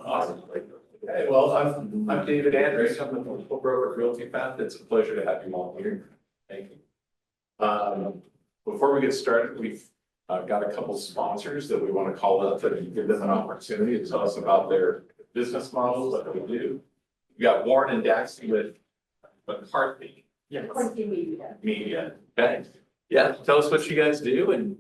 Awesome. Okay, well, I'm David Andrews. I'm the principal broker at Realtypath. It's a pleasure to have you all here. Thank you. Before we get started, we've got a couple sponsors that we want to call up and give them an opportunity to tell us about their business models, what they do. We got Warren and Daxton with McCarthy. Yes. Media. Okay. Yeah. Tell us what you guys do and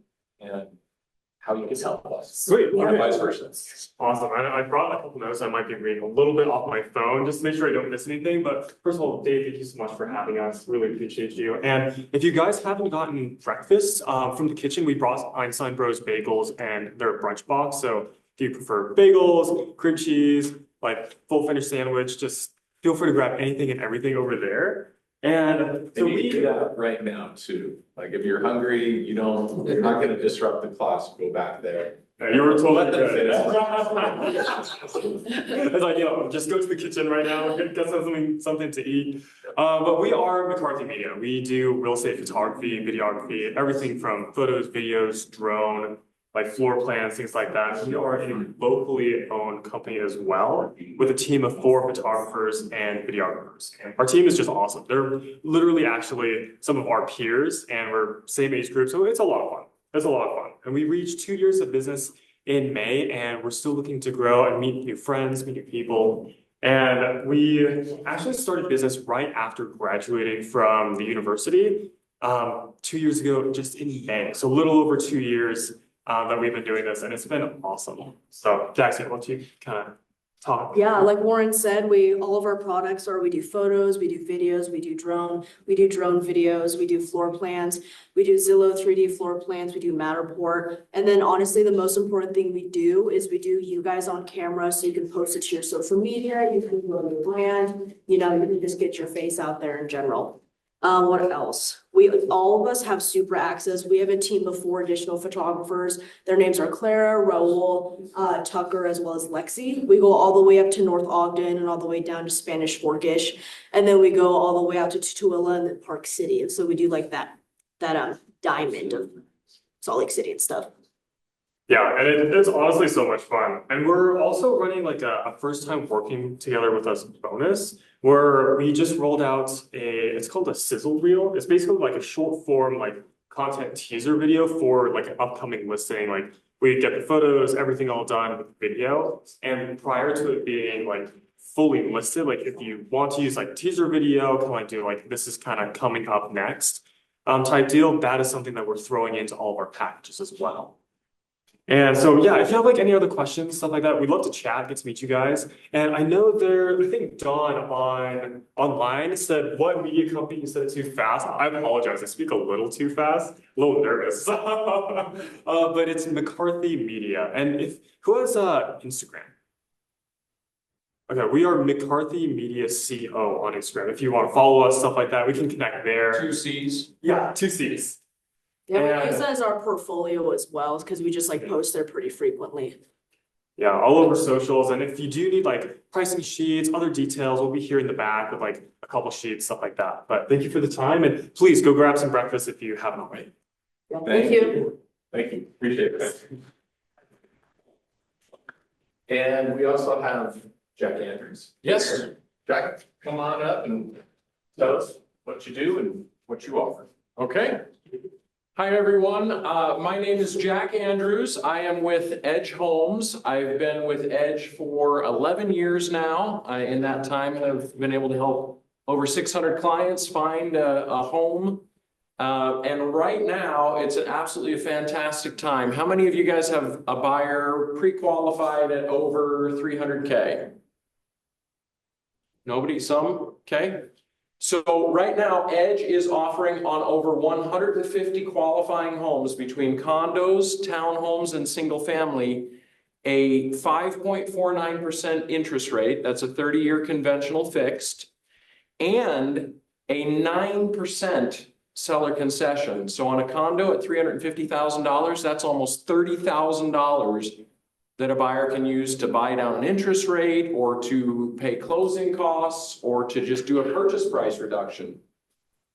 how you can help us. Sweet. Or Okay. vice versa. Awesome. I brought a couple notes. I might be reading a little bit off my phone just to make sure I don't miss anything. But first of all, Dave, thank you so much for having us. Really appreciate you. And if you guys haven't gotten breakfast from the kitchen, we brought Einstein Bros bagels and their brunch box. So if you prefer bagels, cream cheese, like full finish sandwich, just feel free to grab anything and everything over there. And so we do that right now too. Like if you're hungry, you're not going to disrupt the class. Go back there. You were told Let them finish. It's like, just go to the kitchen right now, get something to eat. But we are McCarthy Media. We do real estate photography, videography, everything from photos, videos, drone, like floor plans, things like that. We are a locally owned company as well, with a team of 4 photographers and videographers. Our team is just awesome. They're literally actually some of our peers, and we're same age group, so it's a lot of fun. It's a lot of fun. And we reached 2 years of business in May, and we're still looking to grow and meet new friends, meet new people. And we actually started business right after graduating from the university 2 years ago, just in May. So a little over 2 years that we've been doing this, and it's been awesome. So Jackson, why don't you kind of talk? Yeah, like Warren said, all of our products we do photos, we do videos, we do drone videos, we do floor plans, we do Zillow 3D floor plans, we do Matterport. And then honestly, the most important thing we do is we do you guys on camera so you can post it to your social media, you can grow your brand, you can just get your face out there in general. What else? All of us have super access. We have a team of 4 additional photographers. Their names are Clara, Raul, Tucker, as well as Lexi. We go all the way up to North Ogden and all the way down to Spanish Forkish. And then we go all the way out to Tutuila and then Park City. And so we do like that diamond of Salt Lake City and stuff. Yeah, and it's honestly so much fun. And we're also running like a first time working together with us bonus, where we just rolled out it's called a sizzle reel. It's basically like a short form like content teaser video for like an upcoming listing. Like we get the photos, everything all done with video. And prior to it being like fully listed, like if you want to use like teaser video, kind of like do like this is kind of coming up next type deal, that is something that we're throwing into all of our packages as well. And so, yeah, if you have like any other questions, stuff like that, we'd love to chat, get to meet you guys. And I know I think Dawn online said, what media company? You said it too fast. I apologize. I speak a little too fast, a little nervous. But it's McCarthy Media. And who has Instagram? Okay, we are McCarthy Media CO on Instagram. If you want to follow us, stuff like that, we can connect there. 2 C's. Yeah, 2 C's. Yeah, we use that as our portfolio as well, because we just like post there pretty frequently. Yeah, all over socials. And if you do need like pricing sheets, other details, we'll be here in the back with like a couple sheets, stuff like that. But thank you for the time, and please go grab some breakfast if you haven't already. Yeah, thank you. Thank you. Appreciate it. And we also have Jack Andrews. Yes, Jack, come on up and tell us what you do and what you offer. Okay. Hi, everyone. My name is Jack Andrews. I am with Edge Homes. I've been with Edge for 11 years now. In that time, I've been able to help over 600 clients find a home. And right now, it's an absolutely fantastic time. How many of you guys have a buyer pre-qualified at over 300K? Nobody? Some? Okay. So right now, Edge is offering on over 150 qualifying homes between condos, townhomes, and single family, a 5.49% interest rate. That's a 30-year conventional fixed, and a 9% seller concession. So on a condo at $350,000, that's almost $30,000 that a buyer can use to buy down an interest rate or to pay closing costs or to just do a purchase price reduction.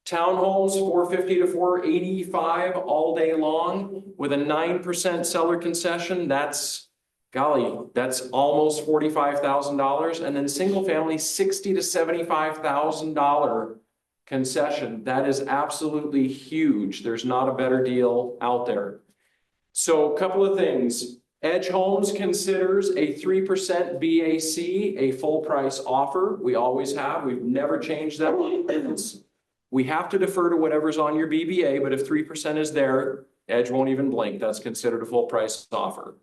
Townhomes, 450 to 485 all day long with a 9% seller concession. That's golly, that's almost $45,000. And then single family, $60,000 to $75,000 concession. That is absolutely huge. There's not a better deal out there. So a couple of things. Edge Homes considers a 3% BAC a full price offer. We always have. We've never changed that. We have to defer to whatever's on your BBA, but if 3% is there, Edge won't even blink. That's considered a full price offer.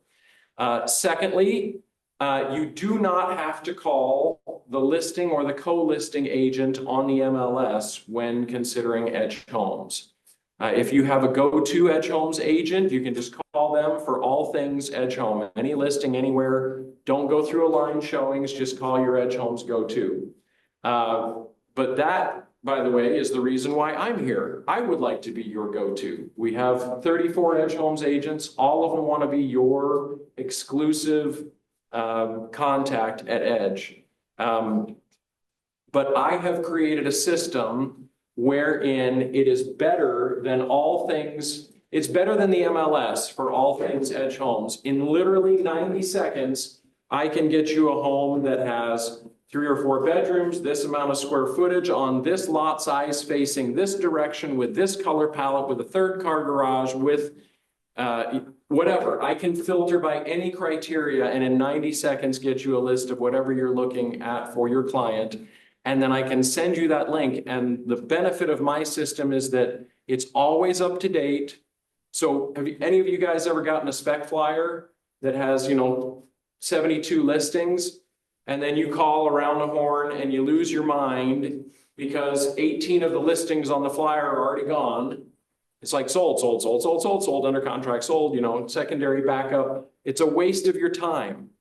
Secondly, you do not have to call the listing or the co-listing agent on the MLS when considering Edge Homes. If you have a go-to Edge Homes agent, you can just call them for all things Edge Home. Any listing anywhere, don't go through a line showings, just call your Edge Homes go-to. But that, by the way, is the reason why I'm here. I would like to be your go-to. We have 34 Edge Homes agents. All of them want to be your exclusive contact at Edge. But I have created a system wherein it is better than all things. It's better than the MLS for all things Edge Homes. In literally 90 seconds, I can get you a home that has 3 or 4 bedrooms, this amount of square footage on this lot size facing this direction with this color palette with a 3rd car garage with whatever. I can filter by any criteria and in 90 seconds get you a list of whatever you're looking at for your client. And then I can send you that link. And the benefit of my system is that it's always up to date. So have any of you guys ever gotten a spec flyer that has, 72 listings? And then you call around the horn and you lose your mind because 18 of the listings on the flyer are already gone. It's like sold, under contract, sold, secondary backup. It's a waste of your time.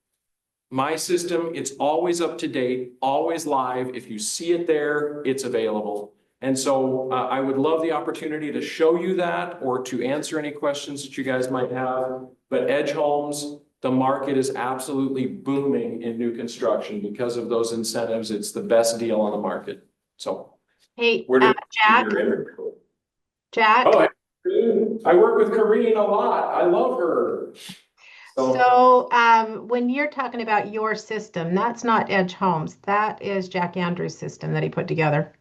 My system, it's always up to date, always live. If you see it there, it's available. And so I would love the opportunity to show you that or to answer any questions that you guys might have. But Edge Homes, the market is absolutely booming in new construction because of those incentives. It's the best deal on the market. So. Hey, Where do Jack, Jack. Oh, I work with Kareen a lot. I love her. So when you're talking about your system, that's not Edge Homes. That is Jack Andrews' system that he put together.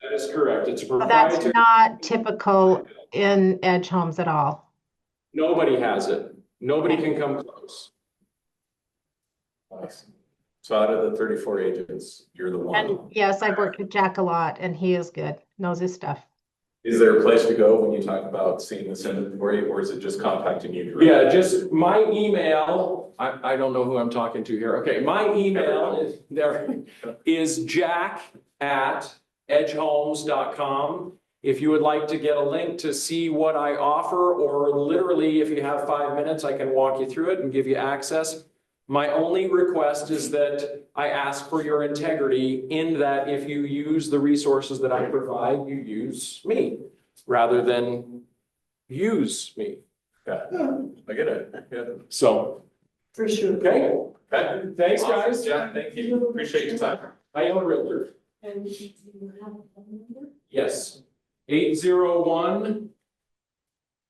That is correct. It's a So proprietary. that's not typical in Edge Homes at all. Nobody has it. Nobody can come close. Nice. So out of the 34 agents, you're the one. And yes, I've worked with Jack a lot and he is good, knows his stuff. Is there a place to go when you talk about seeing this inventory, or is it just contacting you directly? Yeah, just my email. I don't know who I'm talking to here. Okay, my email is jack@edgehomes.com. If you would like to get a link to see what I offer, or literally if you have 5 minutes, I can walk you through it and give you access. My only request is that I ask for your integrity in that if you use the resources that I provide, you use me rather than use me. Yeah, I get it. Yeah. So, For sure. okay. Okay. Thanks, guys. Yeah, thank you. Appreciate your time. I am a realtor. And do you have a phone number? Yes. 801.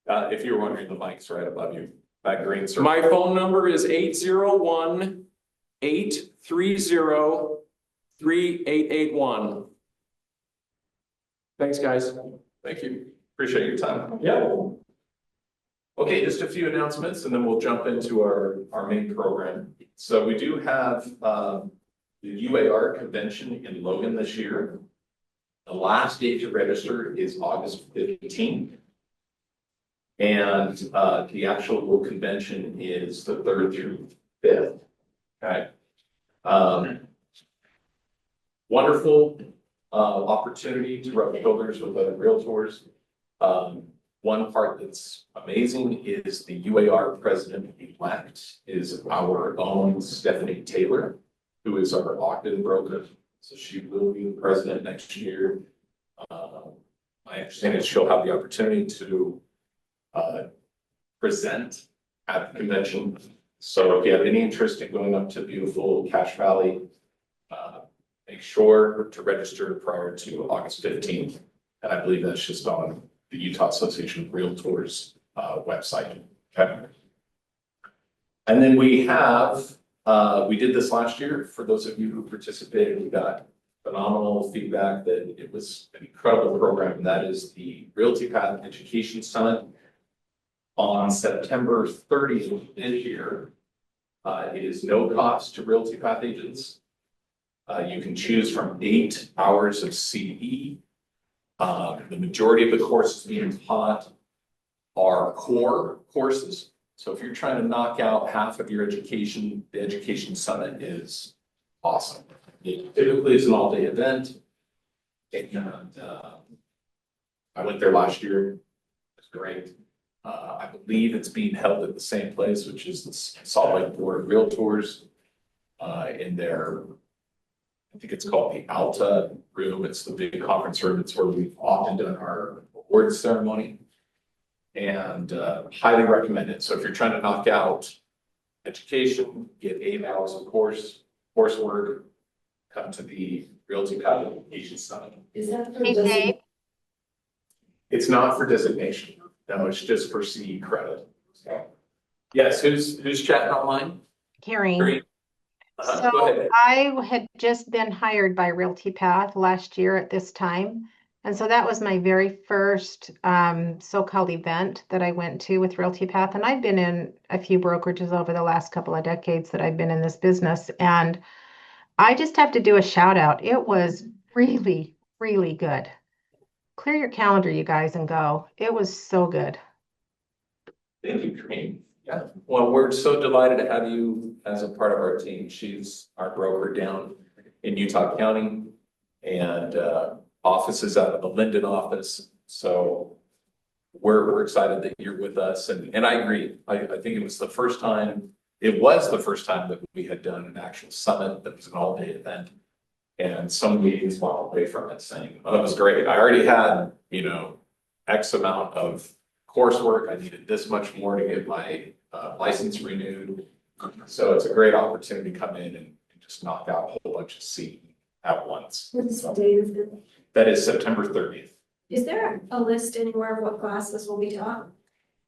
If you were wondering, the mic's right above you. That green circle. My phone number is 801-830-3881. Thanks, guys. Thank you. Appreciate your time. Yeah. Okay, just a few announcements and then we'll jump into our main program. So we do have the UAR convention in Logan this year. The last date to register is August 15th. And the actual convention is the 3rd through 5th. Okay. Wonderful opportunity to rub shoulders with other realtors. One part that's amazing is the UAR president-elect is our own Stephanie Taylor, who is our Ogden broker. So she will be the president next year. My understanding is she'll have the opportunity to present at the convention. So if you have any interest in going up to beautiful Cache Valley, make sure to register prior to August 15th. And I believe that's just on the Utah Association of Realtors website. Okay. And then we did this last year. For those of you who participated, we got phenomenal feedback that it was an incredible program. And that is the Realtypath Education Summit on September 30th this year. It is no cost to Realtypath agents. You can choose from 8 hours of CE. The majority of the courses being taught are core courses. So if you're trying to knock out half of your education, the Education Summit is awesome. It typically is an all-day event. And I went there last year. It was great. I believe it's being held at the same place, which is the Salt Lake Board of Realtors in their, I think it's called the Alta room. It's the big conference room. It's where we've often done our awards ceremony. And highly recommend it. So if you're trying to knock out education, get 8 hours of coursework, come to the Realtypath Education Summit. Is that for Hey, Dave. It's not for designation. No, it's just for CE credit. Yes, who's chatting online? Carrie. Carrie? Go So ahead. I had just been hired by Realtypath last year at this time. And so that was my very first so-called event that I went to with Realtypath. And I've been in a few brokerages over the last couple of decades that I've been in this business. And I just have to do a shout out. It was really, really good. Clear your calendar, you guys, and go. It was so good. Thank you, Kareem. Yeah, well, we're so delighted to have you as a part of our team. She's our broker down in Utah County and offices out of the Linden office. So we're excited that you're with us. And I agree. I think it was the first time that we had done an actual summit that was an all-day event. And some meetings walked away from it saying, oh, that was great. I already had, X amount of coursework. I needed this much more to get my license renewed. So it's a great opportunity to come in and just knock out a whole bunch of C at once. What's the date of it? That is September 30th. Is there a list anywhere of what classes will be taught?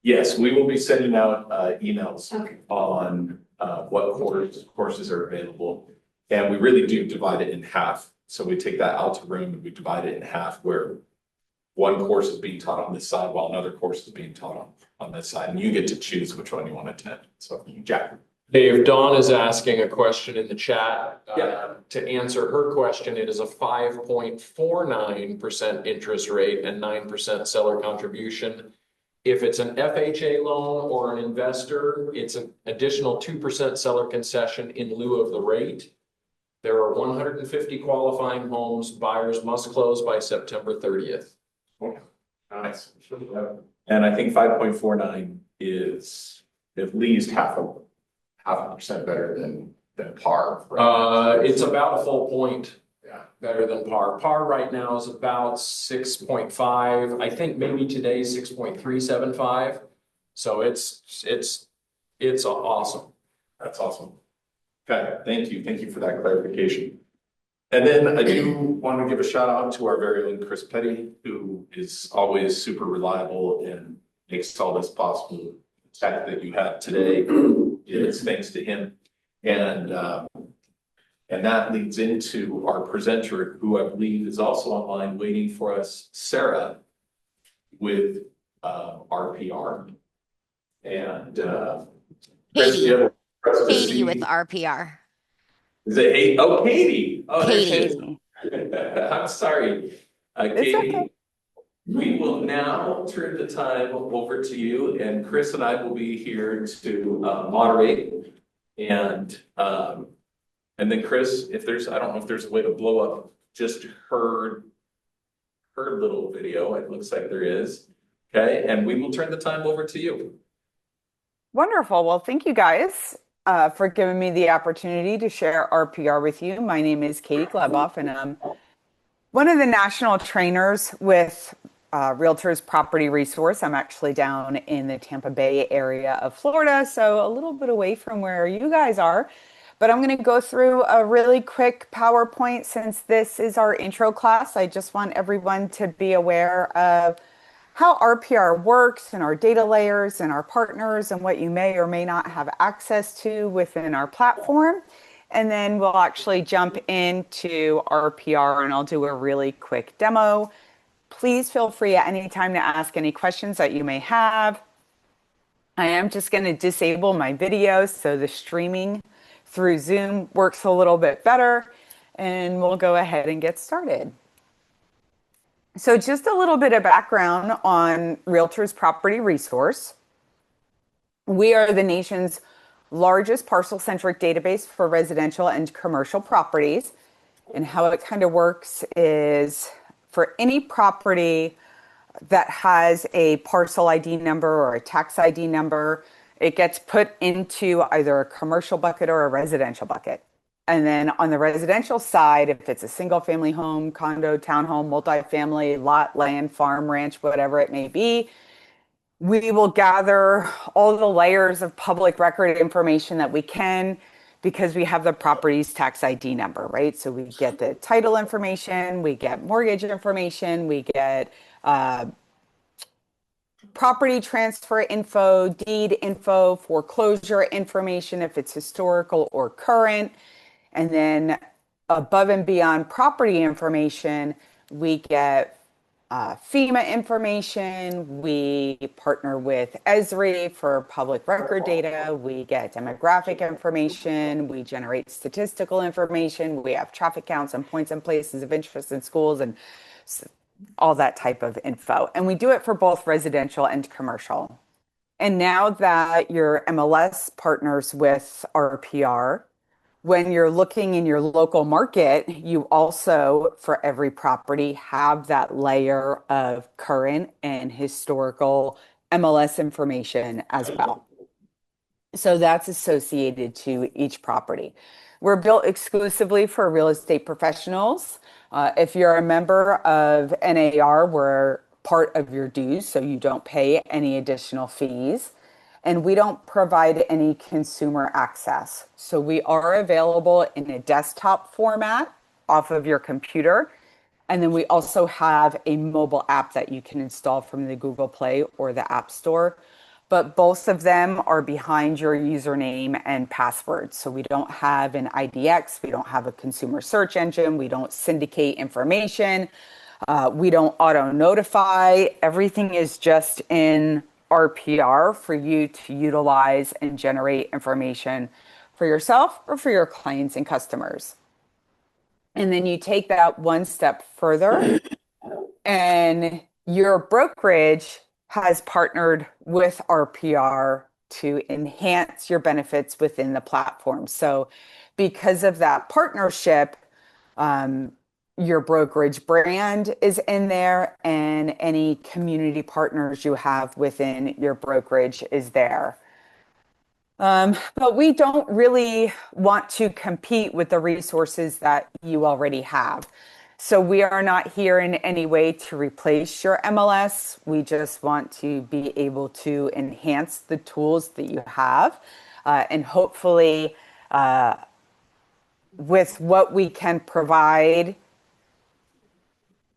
Yes, we will be sending out emails Okay. on what courses are available. And we really do divide it in half. So we take that out to room and we divide it in half where one course is being taught on this side while another course is being taught on this side. And you get to choose which one you want to attend. So Jack. Dave, Dawn is asking a question in the chat. Yeah. To answer her question, it is a 5.49% interest rate and 9% seller contribution. If it's an FHA loan or an investor, it's an additional 2% seller concession in lieu of the rate. There are 150 qualifying homes. Buyers must close by September 30th. Nice. And I think 5.49 is at least half a percent better than par. It's about a full point better than par. Par right now is about 6.5. I think maybe today 6.375. So it's awesome. That's awesome. Okay, thank you. Thank you for that clarification. And then I do want to give a shout out to our very own Chris Petty, who is always super reliable and makes all this possible. The tech that you have today is thanks to him. And that leads into our presenter, who I believe is also online waiting for us, Sarah, with RPR. And Chris, Katie. the other Katie with RPR. Is it Katie? Oh, Katie. Oh, there she Katie. is. I'm sorry, Katie. Okay. We will now turn the time over to you, and Chris and I will be here to moderate. And then Chris, I don't know if there's a way to blow up just her little video. It looks like there is. Okay, and we will turn the time over to you. Wonderful. Well, thank you guys for giving me the opportunity to share RPR with you. My name is Katie Gleboff, and I'm one of the national trainers with Realtors Property Resource. I'm actually down in the Tampa Bay area of Florida, so a little bit away from where you guys are. But I'm going to go through a really quick PowerPoint since this is our intro class. I just want everyone to be aware of how RPR works and our data layers and our partners and what you may or may not have access to within our platform. And then we'll actually jump into RPR and I'll do a really quick demo. Please feel free at any time to ask any questions that you may have. I am just going to disable my video so the streaming through Zoom works a little bit better, and we'll go ahead and get started. So just a little bit of background on Realtors Property Resource. We are the nation's largest parcel-centric database for residential and commercial properties. And how it kind of works is for any property that has a parcel ID number or a tax ID number, it gets put into either a commercial bucket or a residential bucket. And then on the residential side, if it's a single family home, condo, townhome, multifamily, lot, land, farm, ranch, whatever it may be, we will gather all the layers of public record information that we can because we have the property's tax ID number, right? So we get the title information, we get mortgage information, we get property transfer info, deed info, foreclosure information if it's historical or current. And then above and beyond property information, we get FEMA information. We partner with Esri for public record data. We get demographic information. We generate statistical information. We have traffic counts and points and places of interest in schools and all that type of info. And we do it for both residential and commercial. And now that your MLS partners with RPR, when you're looking in your local market, you also, for every property, have that layer of current and historical MLS information as well. So that's associated to each property. We're built exclusively for real estate professionals. If you're a member of NAR, we're part of your dues, so you don't pay any additional fees. And we don't provide any consumer access. So we are available in a desktop format off of your computer. And then we also have a mobile app that you can install from the Google Play or the App Store. But both of them are behind your username and password. So we don't have an IDX, we don't have a consumer search engine, we don't syndicate information, we don't auto notify. Everything is just in RPR for you to utilize and generate information for yourself or for your clients and customers. And then you take that one step further, and your brokerage has partnered with RPR to enhance your benefits within the platform. So because of that partnership, your brokerage brand is in there, and any community partners you have within your brokerage is there. But we don't really want to compete with the resources that you already have. So we are not here in any way to replace your MLS. We just want to be able to enhance the tools that you have. And hopefully, with what we can provide,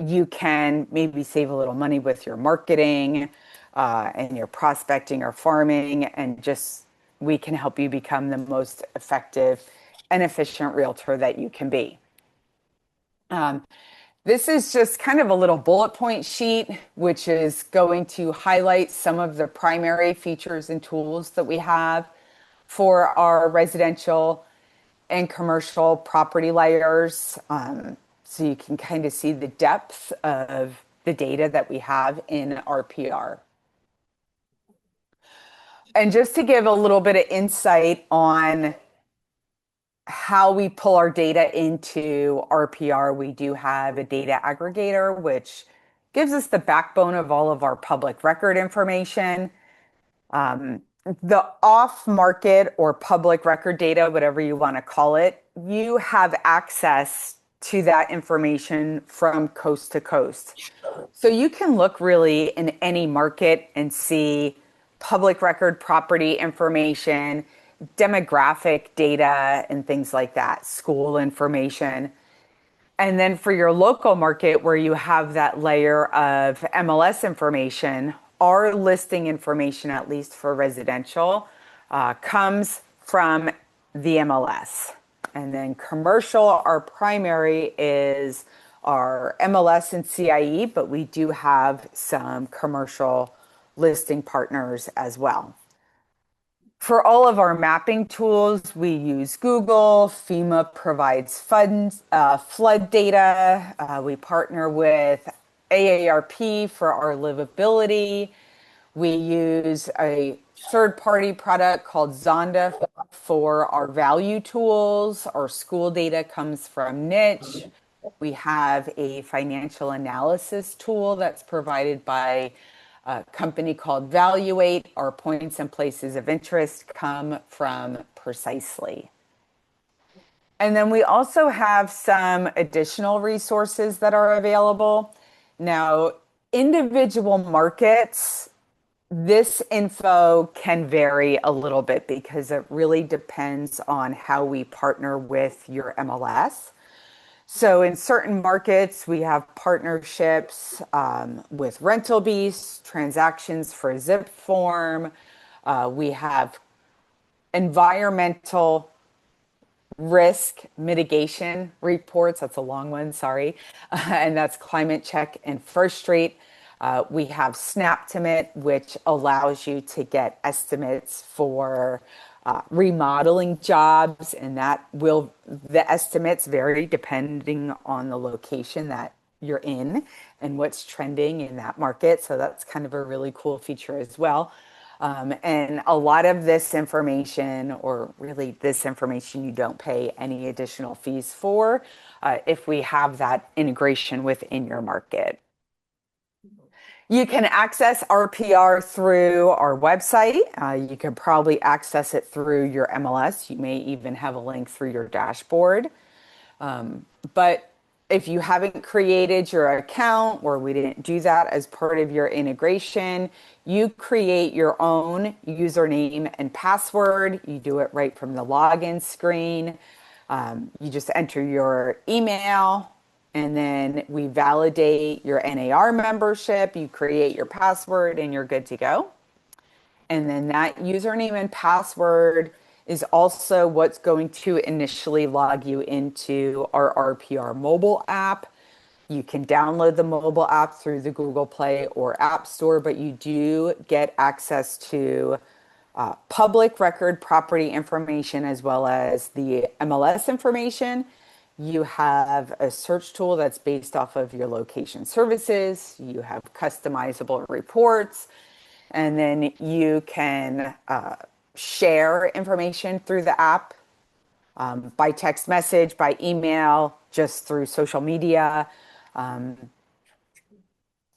you can maybe save a little money with your marketing and your prospecting or farming, and just we can help you become the most effective and efficient realtor that you can be. This is just kind of a little bullet point sheet, which is going to highlight some of the primary features and tools that we have for our residential and commercial property layers. So you can kind of see the depth of the data that we have in RPR. And just to give a little bit of insight on how we pull our data into RPR, we do have a data aggregator, which gives us the backbone of all of our public record information. The off-market or public record data, whatever you want to call it, you have access to that information from coast to coast. So you can look really in any market and see public record property information, demographic data, and things like that, school information. And then for your local market, where you have that layer of MLS information, our listing information, at least for residential, comes from the MLS. And then commercial, our primary is our MLS and CIE, but we do have some commercial listing partners as well. For all of our mapping tools, we use Google. FEMA provides flood data. We partner with AARP for our livability. We use a third-party product called Zonda for our value tools. Our school data comes from Niche. We have a financial analysis tool that's provided by a company called Valuate. Our points and places of interest come from Precisely. And then we also have some additional resources that are available. Now, individual markets, this info can vary a little bit because it really depends on how we partner with your MLS. So in certain markets, we have partnerships with Rental Beast, transactions for Zip Form. We have environmental risk mitigation reports. That's a long one, sorry. And that's Climate Check and First Street. We have Snaptimate, which allows you to get estimates for remodeling jobs, and the estimates vary depending on the location that you're in and what's trending in that market. So that's kind of a really cool feature as well. And a lot of this information, or really this information, you don't pay any additional fees for if we have that integration within your market. You can access RPR through our website. You can probably access it through your MLS. You may even have a link through your dashboard. But if you haven't created your account, or we didn't do that as part of your integration, you create your own username and password. You do it right from the login screen. You just enter your email, and then we validate your NAR membership. You create your password, and you're good to go. And then that username and password is also what's going to initially log you into our RPR mobile app. You can download the mobile app through the Google Play or App Store, but you do get access to public record property information as well as the MLS information. You have a search tool that's based off of your location services. You have customizable reports, and then you can share information through the app by text message, by email, just through social media. And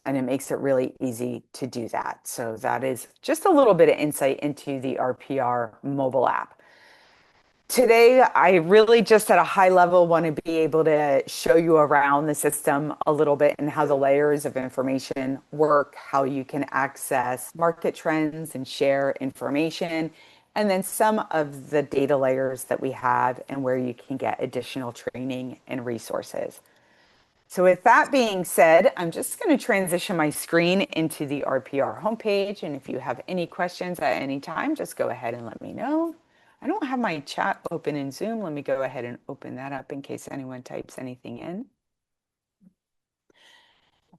it makes it really easy to do that. So that is just a little bit of insight into the RPR mobile app. Today, I really just at a high level want to be able to show you around the system a little bit and how the layers of information work, how you can access market trends and share information, and then some of the data layers that we have and where you can get additional training and resources. So with that being said, I'm just going to transition my screen into the RPR homepage. And if you have any questions at any time, just go ahead and let me know. I don't have my chat open in Zoom. Let me go ahead and open that up in case anyone types anything in.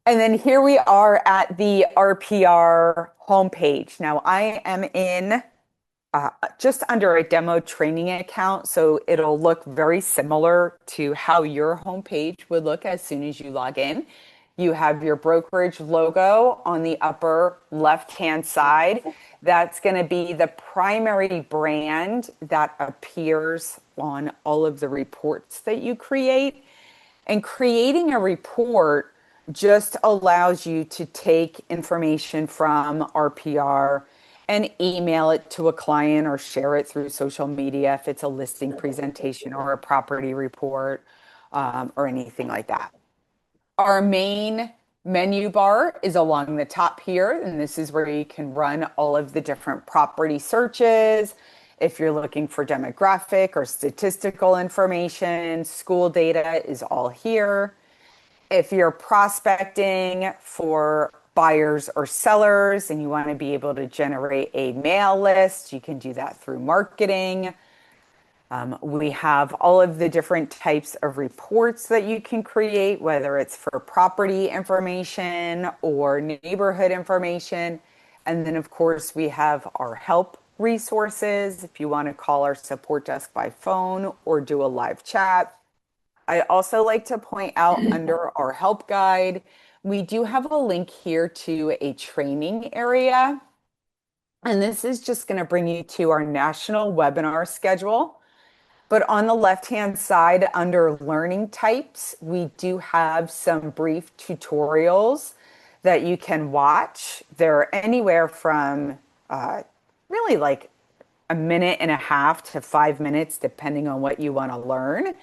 And then here we are at the RPR homepage. Now I am in just under a demo training account, so it'll look very similar to how your homepage would look as soon as you log in. You have your brokerage logo on the upper left-hand side. That's going to be the primary brand that appears on all of the reports that you create. And creating a report just allows you to take information from RPR and email it to a client or share it through social media if it's a listing presentation or a property report or anything like that. Our main menu bar is along the top here, and this is where you can run all of the different property searches. If you're looking for demographic or statistical information, school data is all here. If you're prospecting for buyers or sellers and you want to be able to generate a mail list, you can do that through marketing. We have all of the different types of reports that you can create, whether it's for property information or neighborhood information. And then, of course, we have our help resources if you want to call our support desk by phone or do a live chat. I also like to point out under our help guide, we do have a link here to a training area. And this is just going to bring you to our national webinar schedule. But on the left-hand side, under learning types, we do have some brief tutorials that you can watch. They're anywhere from really like a minute and a half to 5 minutes, depending on what you want to learn.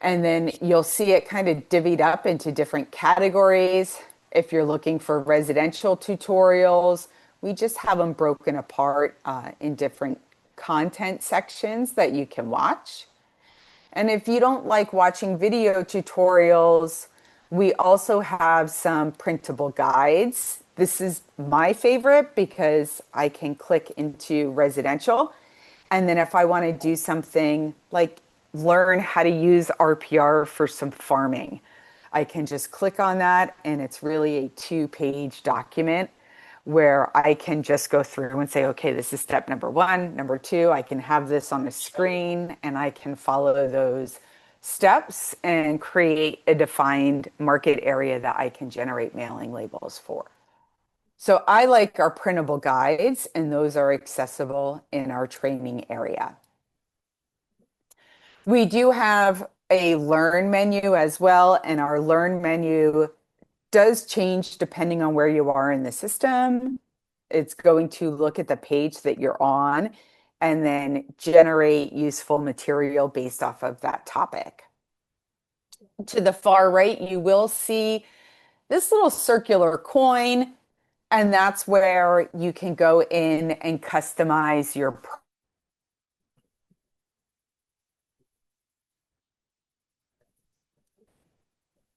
And then you'll see it kind of divvied up into different categories. If you're looking for residential tutorials, we just have them broken apart in different content sections that you can watch. And if you don't like watching video tutorials, we also have some printable guides. This is my favorite because I can click into residential. And then if I want to do something like learn how to use RPR for some farming, I can just click on that, and it's really a 2-page document where I can just go through and say, okay, this is step number 1, number 2. I can have this on the screen and I can follow those steps and create a defined market area that I can generate mailing labels for. So I like our printable guides, and those are accessible in our training area. We do have a learn menu as well, and our learn menu does change depending on where you are in the system. It's going to look at the page that you're on and then generate useful material based off of that topic. To the far right, you will see this little circular coin, and that's where you can go in and customize your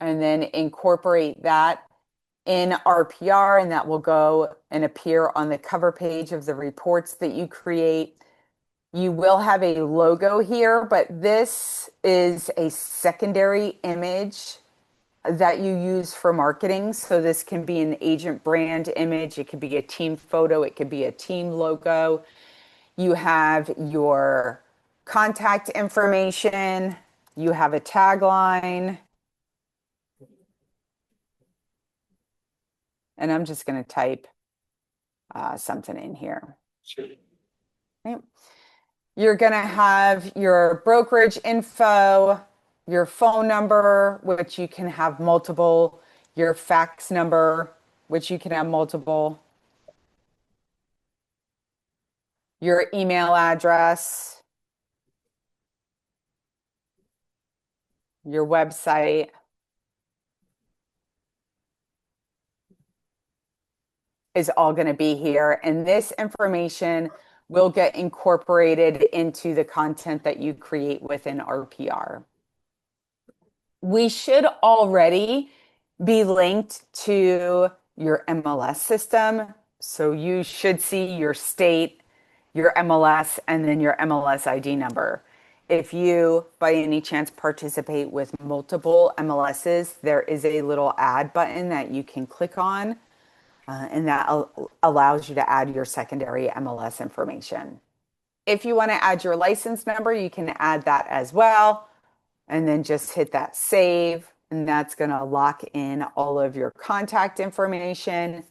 and then incorporate that in RPR, and that will go and appear on the cover page of the reports that you create. You will have a logo here, but this is a secondary image that you use for marketing. So this can be an agent brand image, it could be a team photo, it could be a team logo. You have your contact information, you have a tagline, and I'm just going to type something in here. Right. You're going to have your brokerage info, your phone number, which you can have multiple, your fax number, which you can have multiple, your email address, your website. Is all going to be here, and this information will get incorporated into the content that you create within RPR. We should already be linked to your MLS system. So you should see your state, your MLS, and then your MLS ID number. If you, by any chance, participate with multiple MLSs, there is a little add button that you can click on. And that allows you to add your secondary MLS information. If you want to add your license number, you can add that as well. And then just hit that save. And that's going to lock in all of your contact information.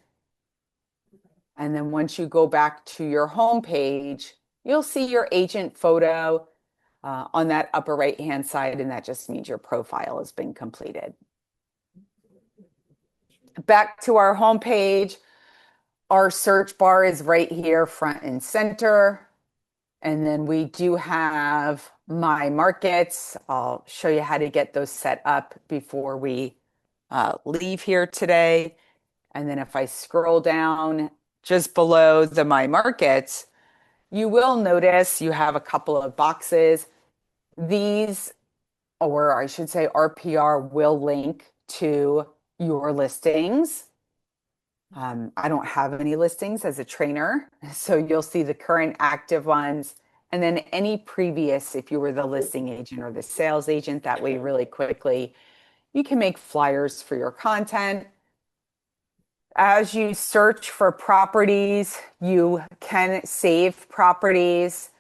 And then once you go back to your home page, you'll see your agent photo on that upper right-hand side. And that just means your profile has been completed. Back to our home page. Our search bar is right here, front and center. And then we do have my markets. I'll show you how to get those set up before we leave here today. And then if I scroll down just below the my markets, You will notice you have a couple of boxes. These, or I should say RPR, will link to your listings. I don't have any listings as a trainer, so you'll see the current active ones and then any previous if you were the listing agent or the sales agent. That way, really quickly, you can make flyers for your content. As you search for properties, you can save properties.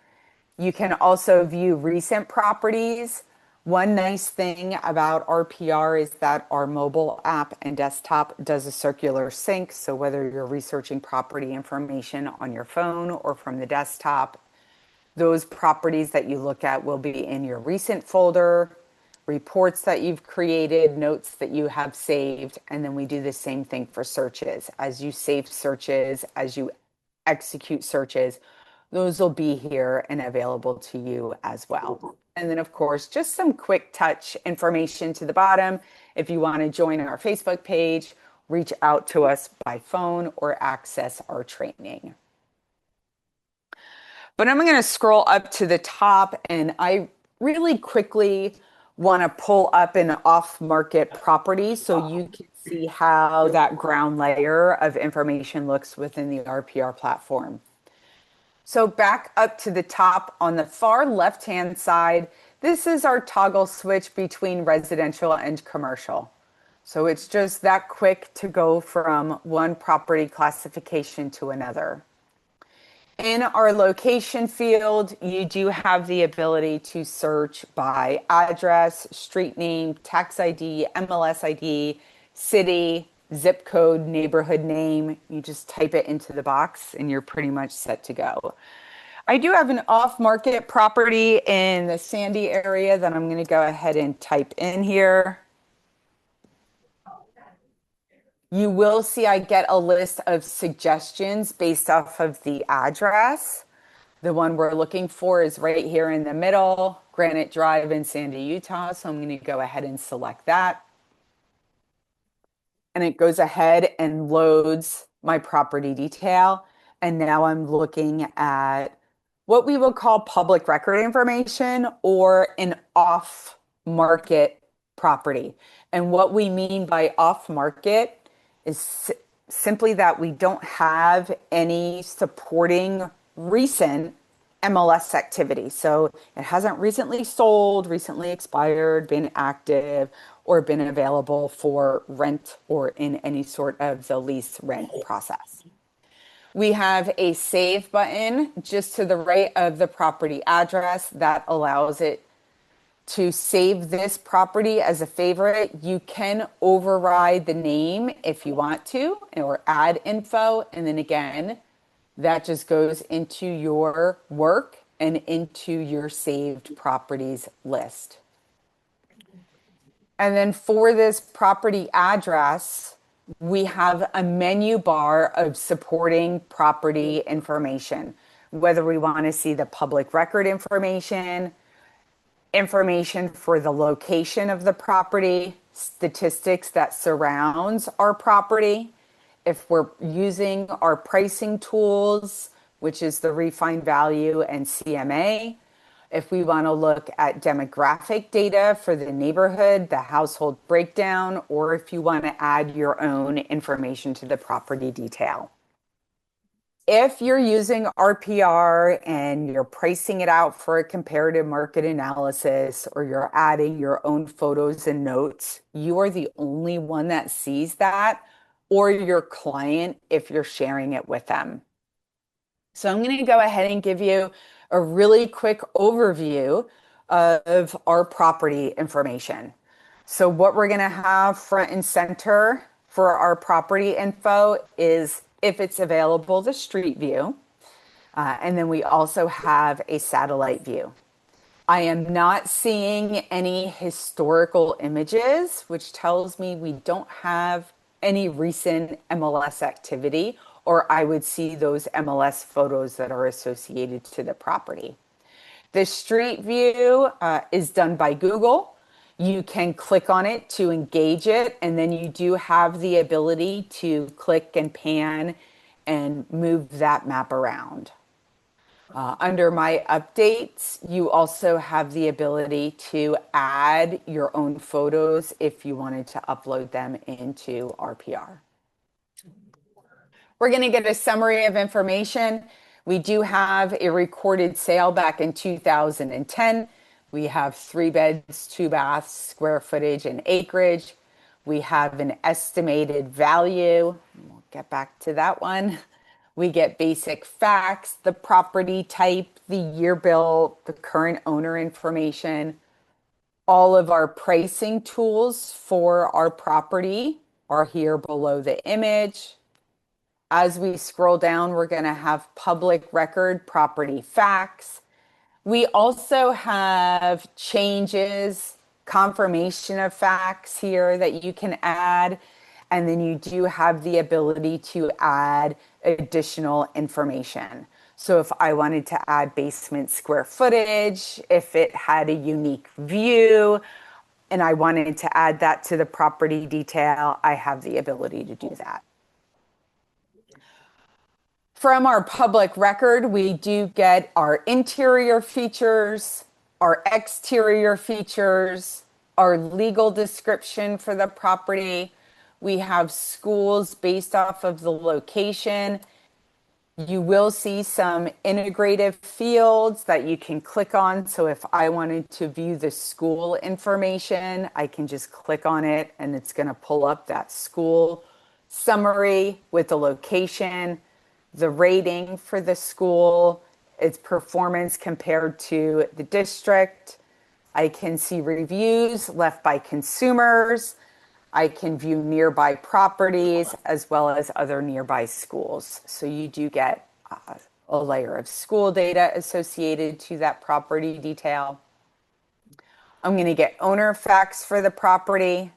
You can also view recent properties. One nice thing about RPR is that our mobile app and desktop does a circular sync. So whether you're researching property information on your phone or from the desktop, those properties that you look at will be in your recent folder, reports that you've created, notes that you have saved, and then we do the same thing for searches. As you save searches, as you execute searches, those will be here and available to you as well. And then, of course, just some quick touch information to the bottom. If you want to join our Facebook page, reach out to us by phone or access our training. But I'm going to scroll up to the top, and I really quickly want to pull up an off-market property so you can see how that ground layer of information looks within the RPR platform. So back up to the top on the far left-hand side, this is our toggle switch between residential and commercial. So it's just that quick to go from one property classification to another. In our location field, you do have the ability to search by address, street name, tax ID, MLS ID, city, zip code, neighborhood name. You just type it into the box and you're pretty much set to go. I do have an off-market property in the Sandy area that I'm going to go ahead and type in here. You will see I get a list of suggestions based off of the address. The one we're looking for is right here in the middle, Granite Drive in Sandy, Utah. So I'm going to go ahead and select that. And it goes ahead and loads my property detail. And now I'm looking at what we will call public record information or an off-market property. And what we mean by off-market is simply that we don't have any supporting recent MLS activity. So it hasn't recently sold, recently expired, been active, or been available for rent or in any sort of the lease rent process. We have a save button just to the right of the property address that allows it to save this property as a favorite. You can override the name if you want to or add info. And then again, that just goes into your work and into your saved properties list. And then for this property address, we have a menu bar of supporting property information, whether we want to see the public record information, information for the location of the property, statistics that surrounds our property. If we're using our pricing tools, which is the refined value and CMA, if we want to look at demographic data for the neighborhood, the household breakdown, or if you want to add your own information to the property detail. If you're using RPR and you're pricing it out for a comparative market analysis, or you're adding your own photos and notes, you are the only one that sees that, or your client if you're sharing it with them. So I'm going to go ahead and give you a really quick overview of our property information. So what we're going to have front and center for our property info is, if it's available, the street view. And then we also have a satellite view. I am not seeing any historical images, which tells me we don't have any recent MLS activity, or I would see those MLS photos that are associated to the property. The street view is done by Google. You can click on it to engage it, and then you do have the ability to click and pan and move that map around. Under my updates, you also have the ability to add your own photos if you wanted to upload them into RPR. We're going to get a summary of information. We do have a recorded sale back in 2010. We have 3 beds, 2 baths, square footage, and acreage. We have an estimated value. We'll get back to that one. We get basic facts, the property type, the year built, the current owner information. All of our pricing tools for our property are here below the image. As we scroll down, we're going to have public record property facts. We also have changes, confirmation of facts here that you can add. And then you do have the ability to add additional information. So if I wanted to add basement square footage, if it had a unique view, and I wanted to add that to the property detail, I have the ability to do that. From our public record, we do get our interior features, our exterior features, our legal description for the property. We have schools based off of the location. You will see some integrative fields that you can click on. So if I wanted to view the school information, I can just click on it and it's going to pull up that school summary with the location, the rating for the school, its performance compared to the district. I can see reviews left by consumers. I can view nearby properties as well as other nearby schools. So you do get a layer of school data associated to that property detail. I'm going to get owner facts for the property.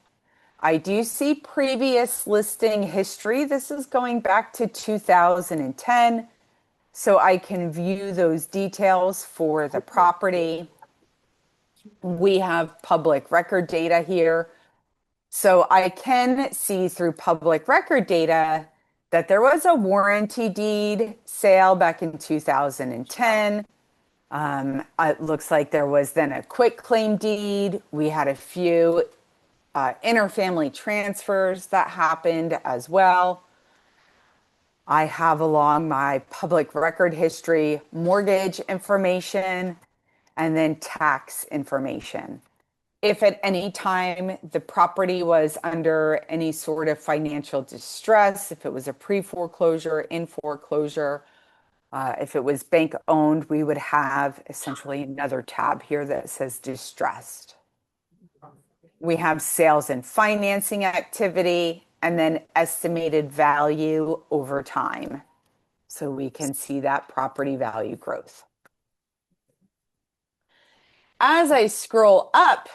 I do see previous listing history. This is going back to 2010. So I can view those details for the property. We have public record data here. So I can see through public record data that there was a warranty deed sale back in 2010. It looks like there was then a quick claim deed. We had a few interfamily transfers that happened as well. I have along my public record history, mortgage information, and then tax information. If at any time the property was under any sort of financial distress, if it was a pre-foreclosure, in foreclosure, if it was bank owned, we would have essentially another tab here that says distressed. We have sales and financing activity, and then estimated value over time. So we can see that property value growth. As I scroll up,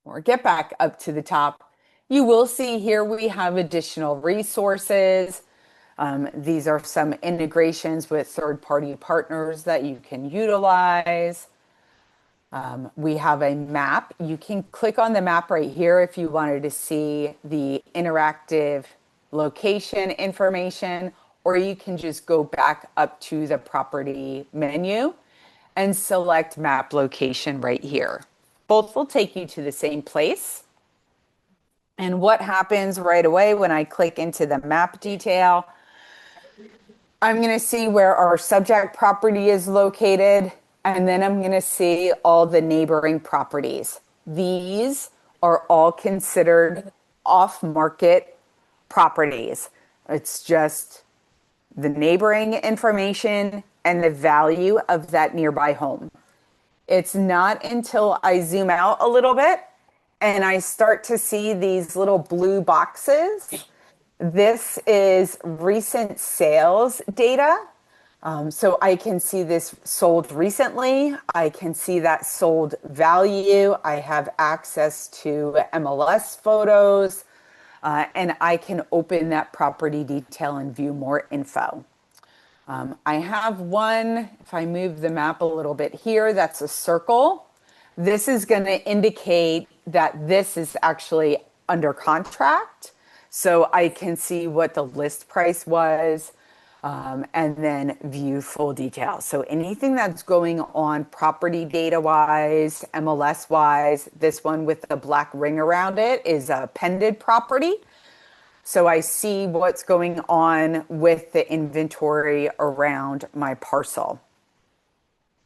or get back up to the top, you will see here we have additional resources. These are some integrations with third-party partners that you can utilize. We have a map. You can click on the map right here if you wanted to see the interactive location information, or you can just go back up to the property menu and select map location right here. Both will take you to the same place. And what happens right away when I click into the map detail, I'm going to see where our subject property is located, and then I'm going to see all the neighboring properties. These are all considered off-market properties. It's just the neighboring information and the value of that nearby home. It's not until I zoom out a little bit and I start to see these little blue boxes. This is recent sales data. So I can see this sold recently. I can see that sold value. I have access to MLS photos, and I can open that property detail and view more info. I have one, if I move the map a little bit here, that's a circle. This is going to indicate that this is actually under contract. So I can see what the list price was. and then view full details. So anything that's going on property data wise, MLS wise, this one with the black ring around it is a pended property. So I see what's going on with the inventory around my parcel.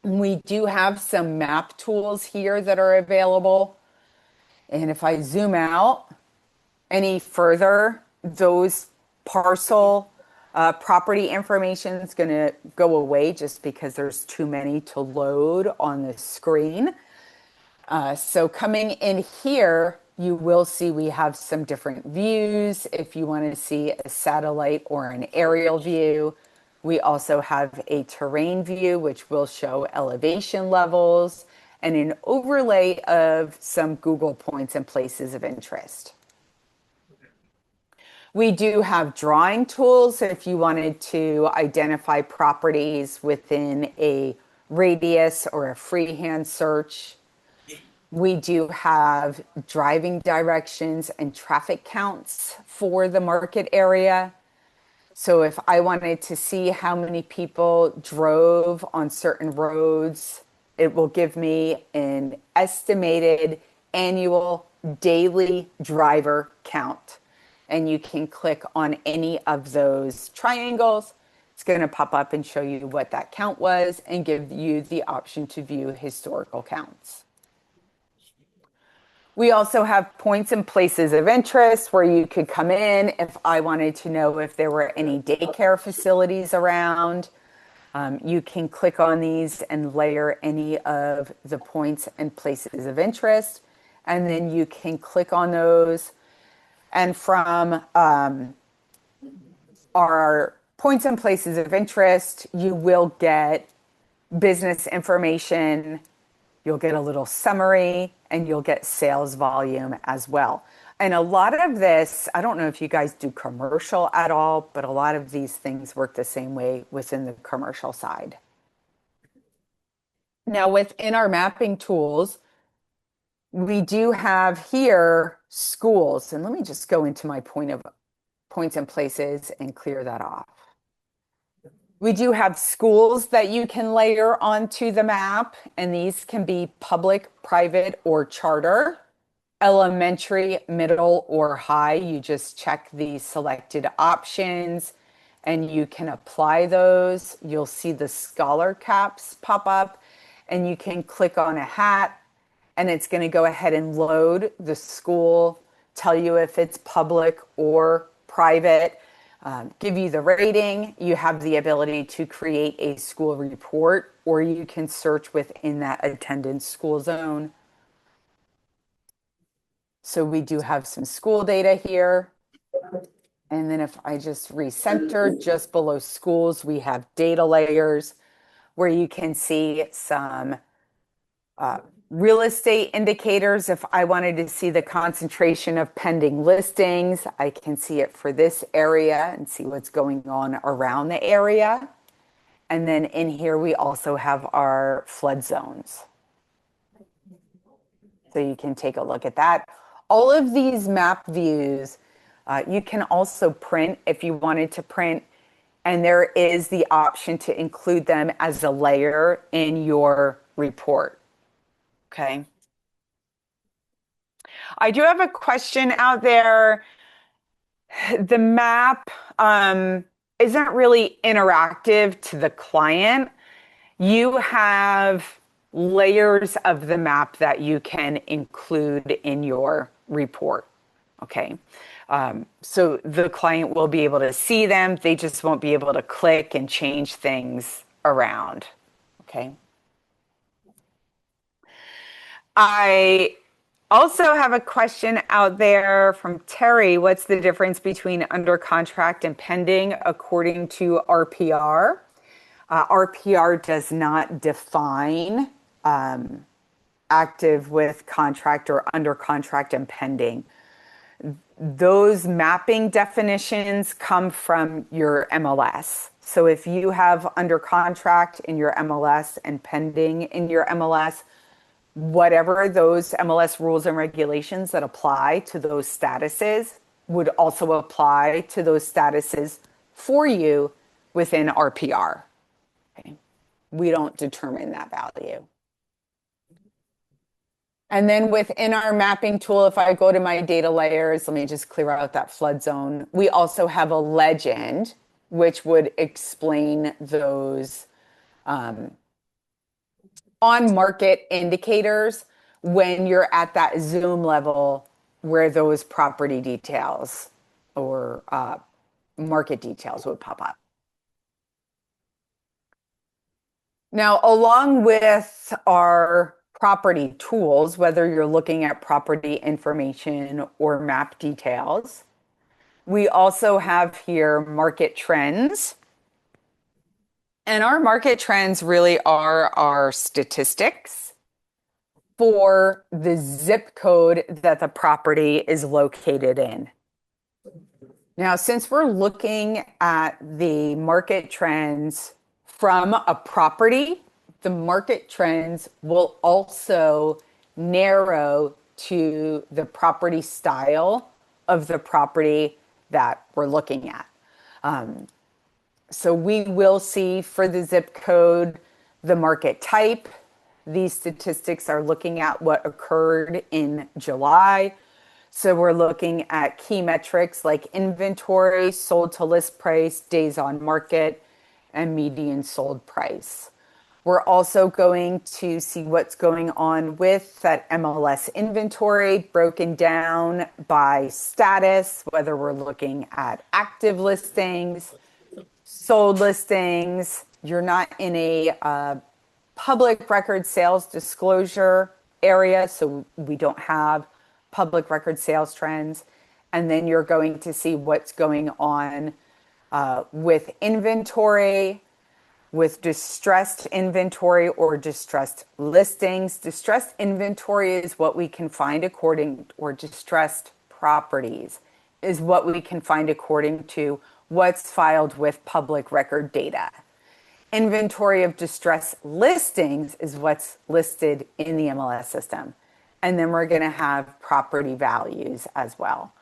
We do have some map tools here that are available. And if I zoom out any further, those parcel property information is going to go away just because there's too many to load on the screen. So coming in here, you will see we have some different views. If you want to see a satellite or an aerial view, we also have a terrain view, which will show elevation levels and an overlay of some Google points and places of interest. We do have drawing tools if you wanted to identify properties within a radius or a freehand search. We do have driving directions and traffic counts for the market area. So if I wanted to see how many people drove on certain roads, it will give me an estimated annual daily driver count. And you can click on any of those triangles. It's going to pop up and show you what that count was and give you the option to view historical counts. We also have points and places of interest where you could come in if I wanted to know if there were any daycare facilities around. You can click on these and layer any of the points and places of interest, and then you can click on those. And from our points and places of interest, you will get business information, you'll get a little summary, and you'll get sales volume as well. And a lot of this, I don't know if you guys do commercial at all, but a lot of these things work the same way within the commercial side. Now, within our mapping tools, we do have here schools. And let me just go into my points and places and clear that off. We do have schools that you can layer onto the map, and these can be public, private, or charter. Elementary, middle, or high, you just check the selected options and you can apply those. You'll see the scholar caps pop up and you can click on a hat and it's going to go ahead and load the school, tell you if it's public or private, give you the rating. You have the ability to create a school report, or you can search within that attendance school zone. So we do have some school data here. And then if I just recenter just below schools, we have data layers where you can see some real estate indicators. If I wanted to see the concentration of pending listings, I can see it for this area and see what's going on around the area. And then in here, we also have our flood zones. So you can take a look at that. All of these map views, you can also print if you wanted to print, and there is the option to include them as a layer in your report. Okay. I do have a question out there. The map isn't really interactive to the client. You have layers of the map that you can include in your report. Okay. So the client will be able to see them. They just won't be able to click and change things around. Okay. I also have a question out there from Terry. What's the difference between under contract and pending according to RPR? RPR does not define active with contract or under contract and pending. Those mapping definitions come from your MLS. So if you have under contract in your MLS and pending in your MLS, whatever those MLS rules and regulations that apply to those statuses would also apply to those statuses for you within RPR. Okay. We don't determine that value. And then within our mapping tool, if I go to my data layers, let me just clear out that flood zone. We also have a legend, which would explain those on-market indicators when you're at that zoom level where those property details or market details would pop up. Now, along with our property tools, whether you're looking at property information or map details, we also have here market trends. And our market trends really are our statistics for the zip code that the property is located in. Now, since we're looking at the market trends from a property, the market trends will also narrow to the property style of the property that we're looking at. So we will see for the zip code, the market type. These statistics are looking at what occurred in July. So we're looking at key metrics like inventory, sold to list price, days on market, and median sold price. We're also going to see what's going on with that MLS inventory broken down by status, whether we're looking at active listings, sold listings. You're not in a public record sales disclosure area, so we don't have public record sales trends. And then you're going to see what's going on with inventory, with distressed inventory or distressed listings. Distressed inventory is what we can find or distressed properties is what we can find according to what's filed with public record data. Inventory of distressed listings is what's listed in the MLS system. And then we're going to have property values as well.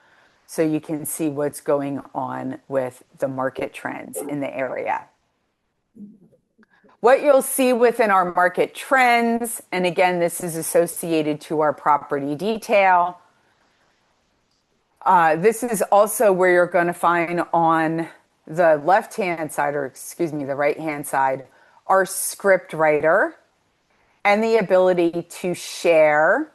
So you can see what's going on with the market trends in the area. What you'll see within our market trends, and again, this is associated to our property detail. This is also where you're going to find on the left-hand side, or excuse me, the right-hand side, our script writer and the ability to share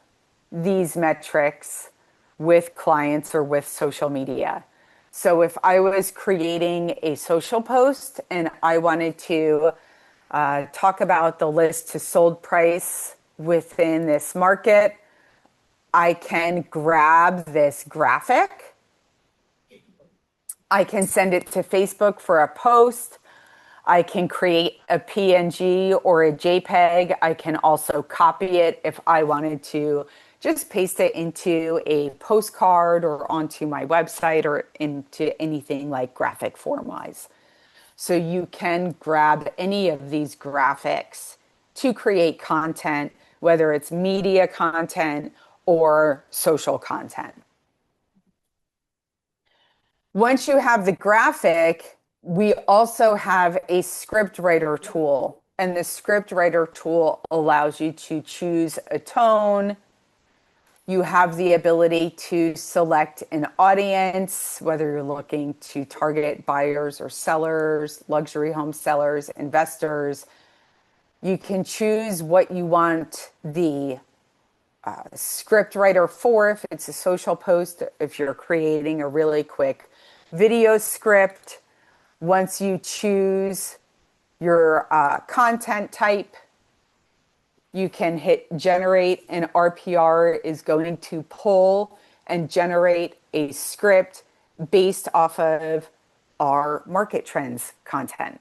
these metrics with clients or with social media. So if I was creating a social post and I wanted to talk about the list to sold price within this market, I can grab this graphic. I can send it to Facebook for a post. I can create a PNG or a JPEG. I can also copy it if I wanted to just paste it into a postcard or onto my website or into anything like graphic form wise. So you can grab any of these graphics to create content, whether it's media content or social content. Once you have the graphic, we also have a script writer tool. And the script writer tool allows you to choose a tone. You have the ability to select an audience, whether you're looking to target buyers or sellers, luxury home sellers, investors. You can choose what you want the script writer for, if it's a social post, if you're creating a really quick video script. Once you choose your content type, you can hit generate, and RPR is going to pull and generate a script based off of our market trends content.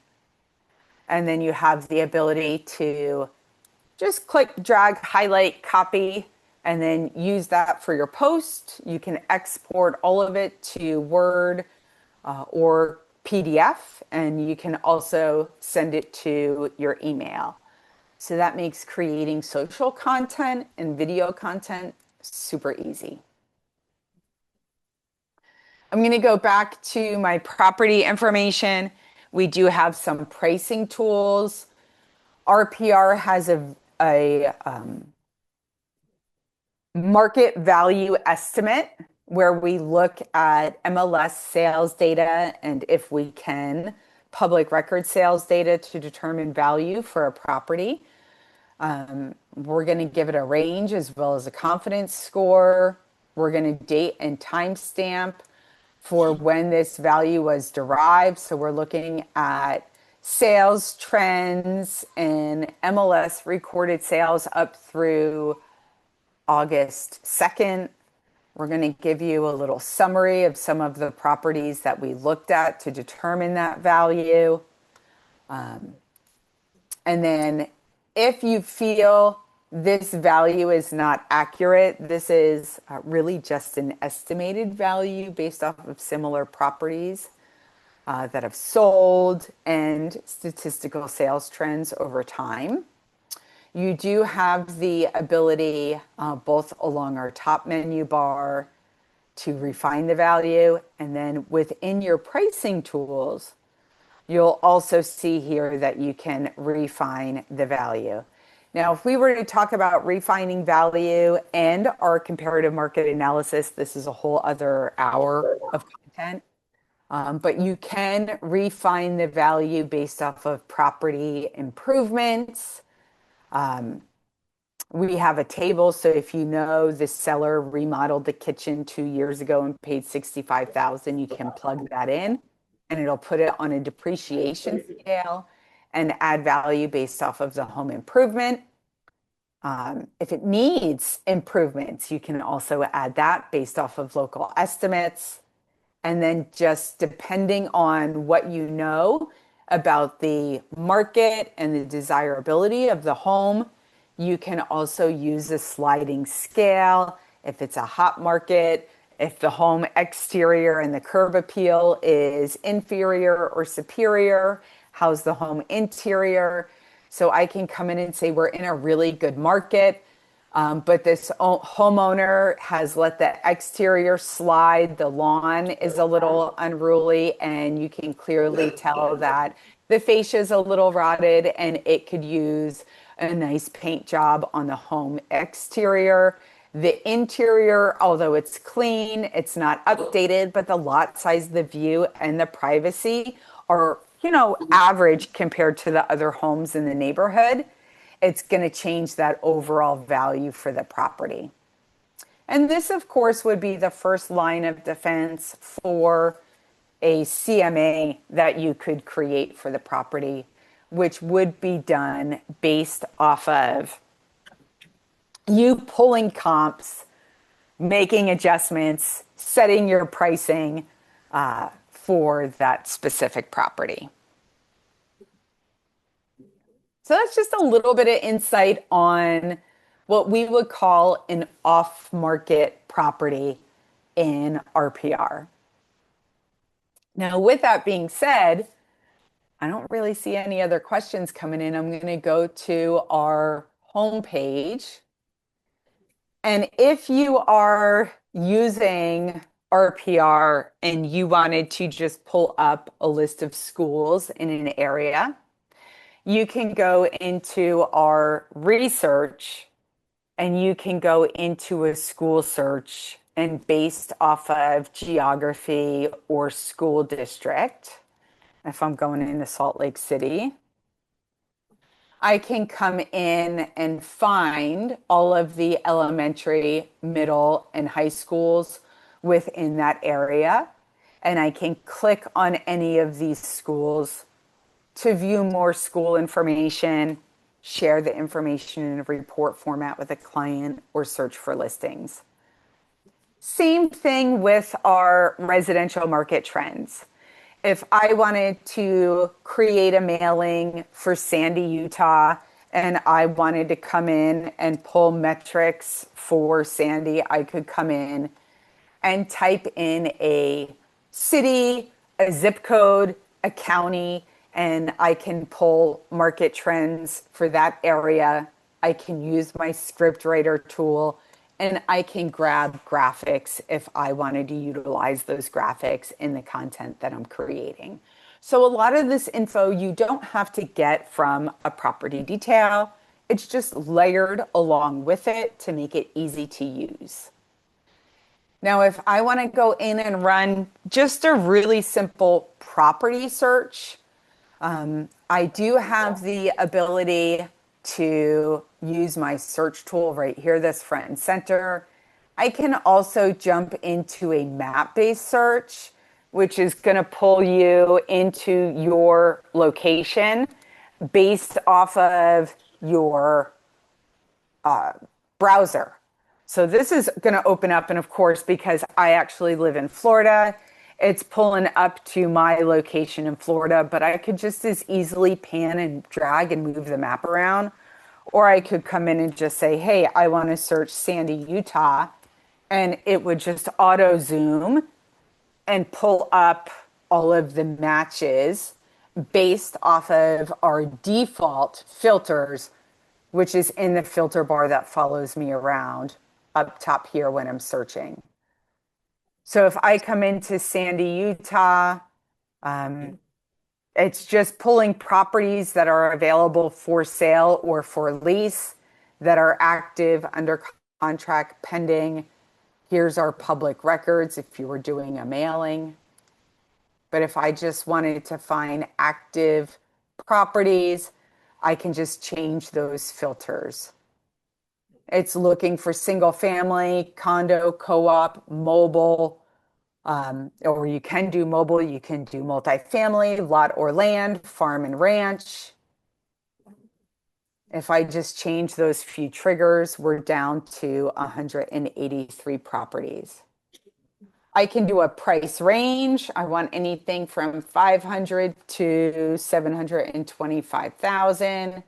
And then you have the ability to just click, drag, highlight, copy, and then use that for your post. You can export all of it to Word or PDF, and you can also send it to your email. So that makes creating social content and video content super easy. I'm going to go back to my property information. We do have some pricing tools. RPR has a market value estimate where we look at MLS sales data and, if we can, public record sales data to determine value for a property. We're going to give it a range as well as a confidence score. We're going to date and timestamp for when this value was derived. So we're looking at sales trends and MLS recorded sales up through August 2nd. We're going to give you a little summary of some of the properties that we looked at to determine that value. And then if you feel this value is not accurate, this is really just an estimated value based off of similar properties that have sold and statistical sales trends over time. You do have the ability, both along our top menu bar, to refine the value, and then within your pricing tools, you'll also see here that you can refine the value. Now, if we were to talk about refining value and our comparative market analysis, this is a whole other hour of content. But you can refine the value based off of property improvements. We have a table, so if you know the seller remodeled the kitchen 2 years ago and paid $65,000, you can plug that in, and it'll put it on a depreciation scale and add value based off of the home improvement. If it needs improvements, you can also add that based off of local estimates. And then, just depending on what you know about the market and the desirability of the home, you can also use a sliding scale. If it's a hot market, if the home exterior and the curb appeal is inferior or superior, how's the home interior? So I can come in and say we're in a really good market, but this homeowner has let the exterior slide. The lawn is a little unruly, and you can clearly tell that the fascia is a little rotted, and it could use a nice paint job on the home exterior. The interior, although it's clean, it's not updated, but the lot size, the view, and the privacy are, average compared to the other homes in the neighborhood. It's going to change that overall value for the property. And this, of course, would be the first line of defense for a CMA that you could create for the property, which would be done based off of you pulling comps, making adjustments, setting your pricing for that specific property. So that's just a little bit of insight on what we would call an off-market property in RPR. Now, with that being said, I don't really see any other questions coming in. I'm going to go to our homepage. And if you are using RPR and you wanted to just pull up a list of schools in an area, you can go into our research and you can go into a school search, and based off of geography or school district, if I'm going into Salt Lake City, I can come in and find all of the elementary, middle, and high schools within that area. And I can click on any of these schools to view more school information, share the information in a report format with a client, or search for listings. Same thing with our residential market trends. If I wanted to create a mailing for Sandy, Utah, and I wanted to come in and pull metrics for Sandy, I could come in and type in a city, a zip code, a county, and I can pull market trends for that area. I can use my script writer tool, and I can grab graphics if I wanted to utilize those graphics in the content that I'm creating. So a lot of this info you don't have to get from a property detail. It's just layered along with it to make it easy to use. Now, if I want to go in and run just a really simple property search, I do have the ability to use my search tool right here, this front and center. I can also jump into a map-based search, which is going to pull you into your location based off of your browser. So this is going to open up, and of course, because I actually live in Florida, it's pulling up to my location in Florida, but I could just as easily pan and drag and move the map around. Or I could come in and just say, hey, I want to search Sandy, Utah, and it would just auto zoom and pull up all of the matches based off of our default filters, which is in the filter bar that follows me around up top here when I'm searching. So if I come into Sandy, Utah, it's just pulling properties that are available for sale or for lease that are active under contract pending. Here's our public records if you were doing a mailing. But if I just wanted to find active properties, I can just change those filters. It's looking for single family, condo, co-op, mobile, or you can do mobile, you can do multifamily, lot or land, farm and ranch. If I just change those few triggers, we're down to 183 properties. I can do a price range. I want anything from 500 to 725,000.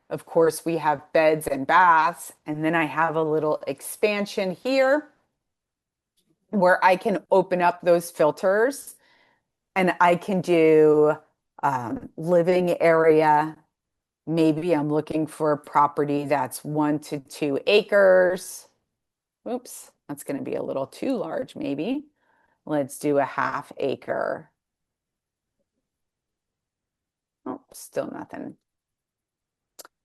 Of course, we have beds and baths, and then I have a little expansion here where I can open up those filters and I can do living area. Maybe I'm looking for a property that's 1 to 2 acres. Oops, that's going to be a little too large, maybe. Let's do a half acre. Oh, still nothing.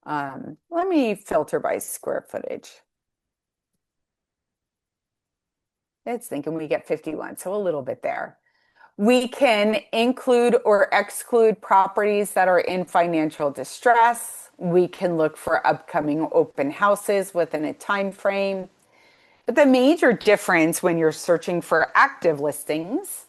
Let me filter by square footage. It's thinking we get 51, so a little bit there. We can include or exclude properties that are in financial distress. We can look for upcoming open houses within a time frame. But the major difference when you're searching for active listings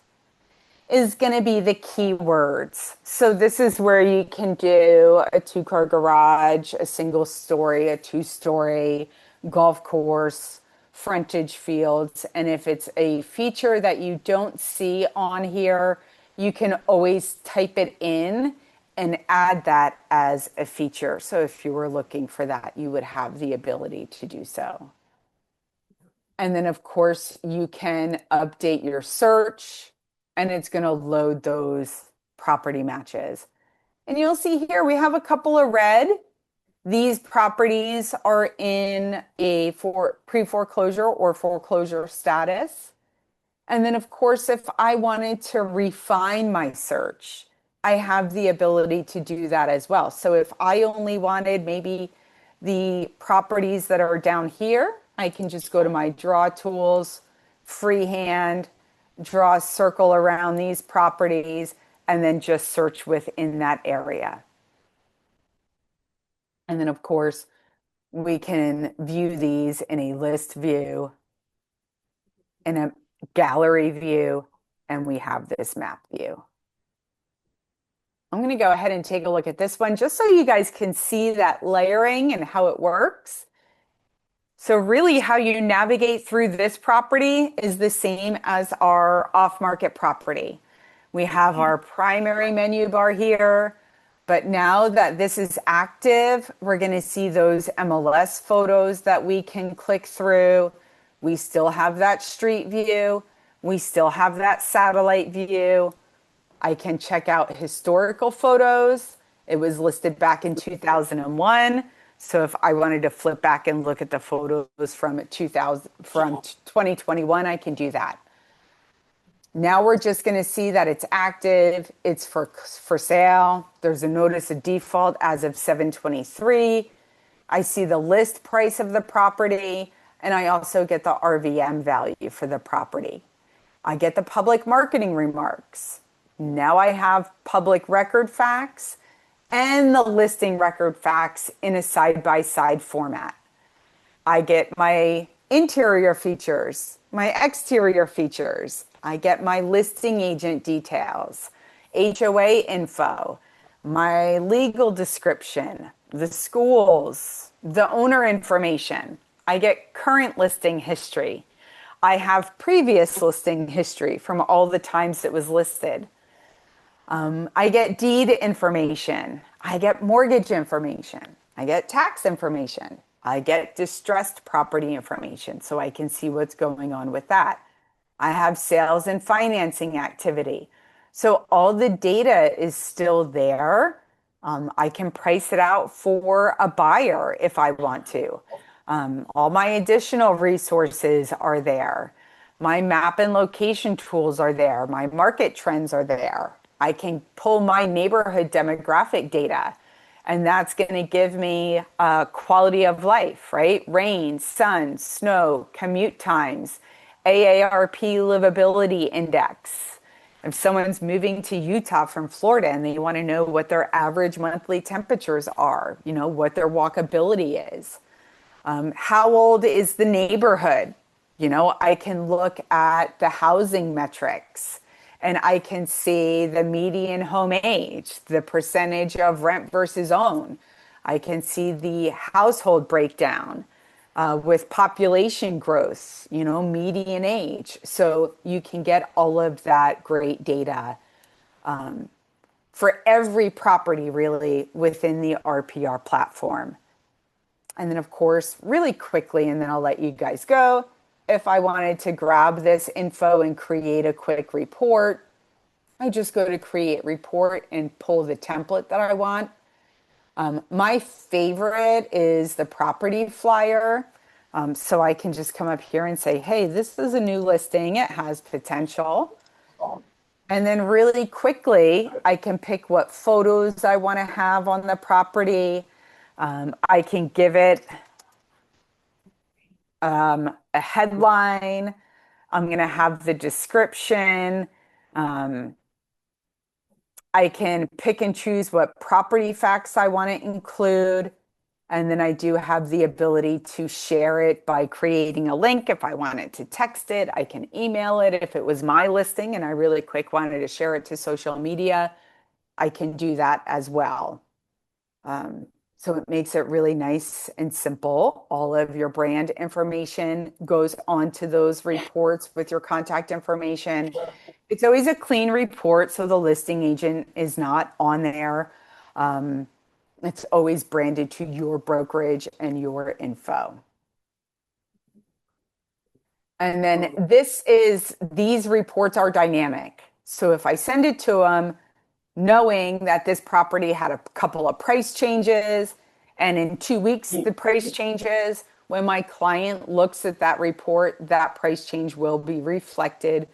is going to be the keywords. So this is where you can do a 2-car garage, a single story, a 2-story, golf course, frontage fields. And if it's a feature that you don't see on here, you can always type it in and add that as a feature. So if you were looking for that, you would have the ability to do so. And then of course you can update your search and it's going to load those property matches. And you'll see here we have a couple of red. These properties are in a pre-foreclosure or foreclosure status. And then of course, if I wanted to refine my search, I have the ability to do that as well. So if I only wanted maybe the properties that are down here, I can just go to my draw tools, freehand, draw a circle around these properties, and then just search within that area. And then of course, we can view these in a list view, in a gallery view, and we have this map view. I'm going to go ahead and take a look at this one just so you guys can see that layering and how it works. So really how you navigate through this property is the same as our off-market property. We have our primary menu bar here, but now that this is active, we're going to see those MLS photos that we can click through. We still have that street view. We still have that satellite view. I can check out historical photos. It was listed back in 2001. So if I wanted to flip back and look at the photos from 2021, I can do that. Now we're just going to see that it's active, it's for sale. There's a notice of default as of 7/23. I see the list price of the property, and I also get the RVM value for the property. I get the public marketing remarks. Now I have public record facts and the listing record facts in a side-by-side format. I get my interior features, my exterior features. I get my listing agent details, HOA info, my legal description, the schools, the owner information. I get current listing history. I have previous listing history from all the times it was listed. I get deed information. I get mortgage information. I get tax information. I get distressed property information so I can see what's going on with that. I have sales and financing activity. So all the data is still there. I can price it out for a buyer if I want to. All my additional resources are there. My map and location tools are there. My market trends are there. I can pull my neighborhood demographic data, and that's going to give me quality of life, right? Rain, sun, snow, commute times, AARP livability index. If someone's moving to Utah from Florida and they want to know what their average monthly temperatures are, what their walkability is. How old is the neighborhood? I can look at the housing metrics and I can see the median home age, the percentage of rent versus own. I can see the household breakdown with population growth, median age. So you can get all of that great data for every property really within the RPR platform. And then of course, really quickly, and then I'll let you guys go. If I wanted to grab this info and create a quick report, I just go to create report and pull the template that I want. My favorite is the property flyer. So I can just come up here and say, hey, this is a new listing. It has potential. And then really quickly, I can pick what photos I want to have on the property. I can give it a headline. I'm going to have the description. I can pick and choose what property facts I want to include. And then I do have the ability to share it by creating a link. If I wanted to text it, I can email it. If it was my listing and I really quick wanted to share it to social media, I can do that as well. So it makes it really nice and simple. All of your brand information goes onto those reports with your contact information. It's always a clean report, so the listing agent is not on there. It's always branded to your brokerage and your info. And then these reports are dynamic. So if I send it to them, knowing that this property had a couple of price changes, and in 2 weeks the price changes, when my client looks at that report, that price change will be reflected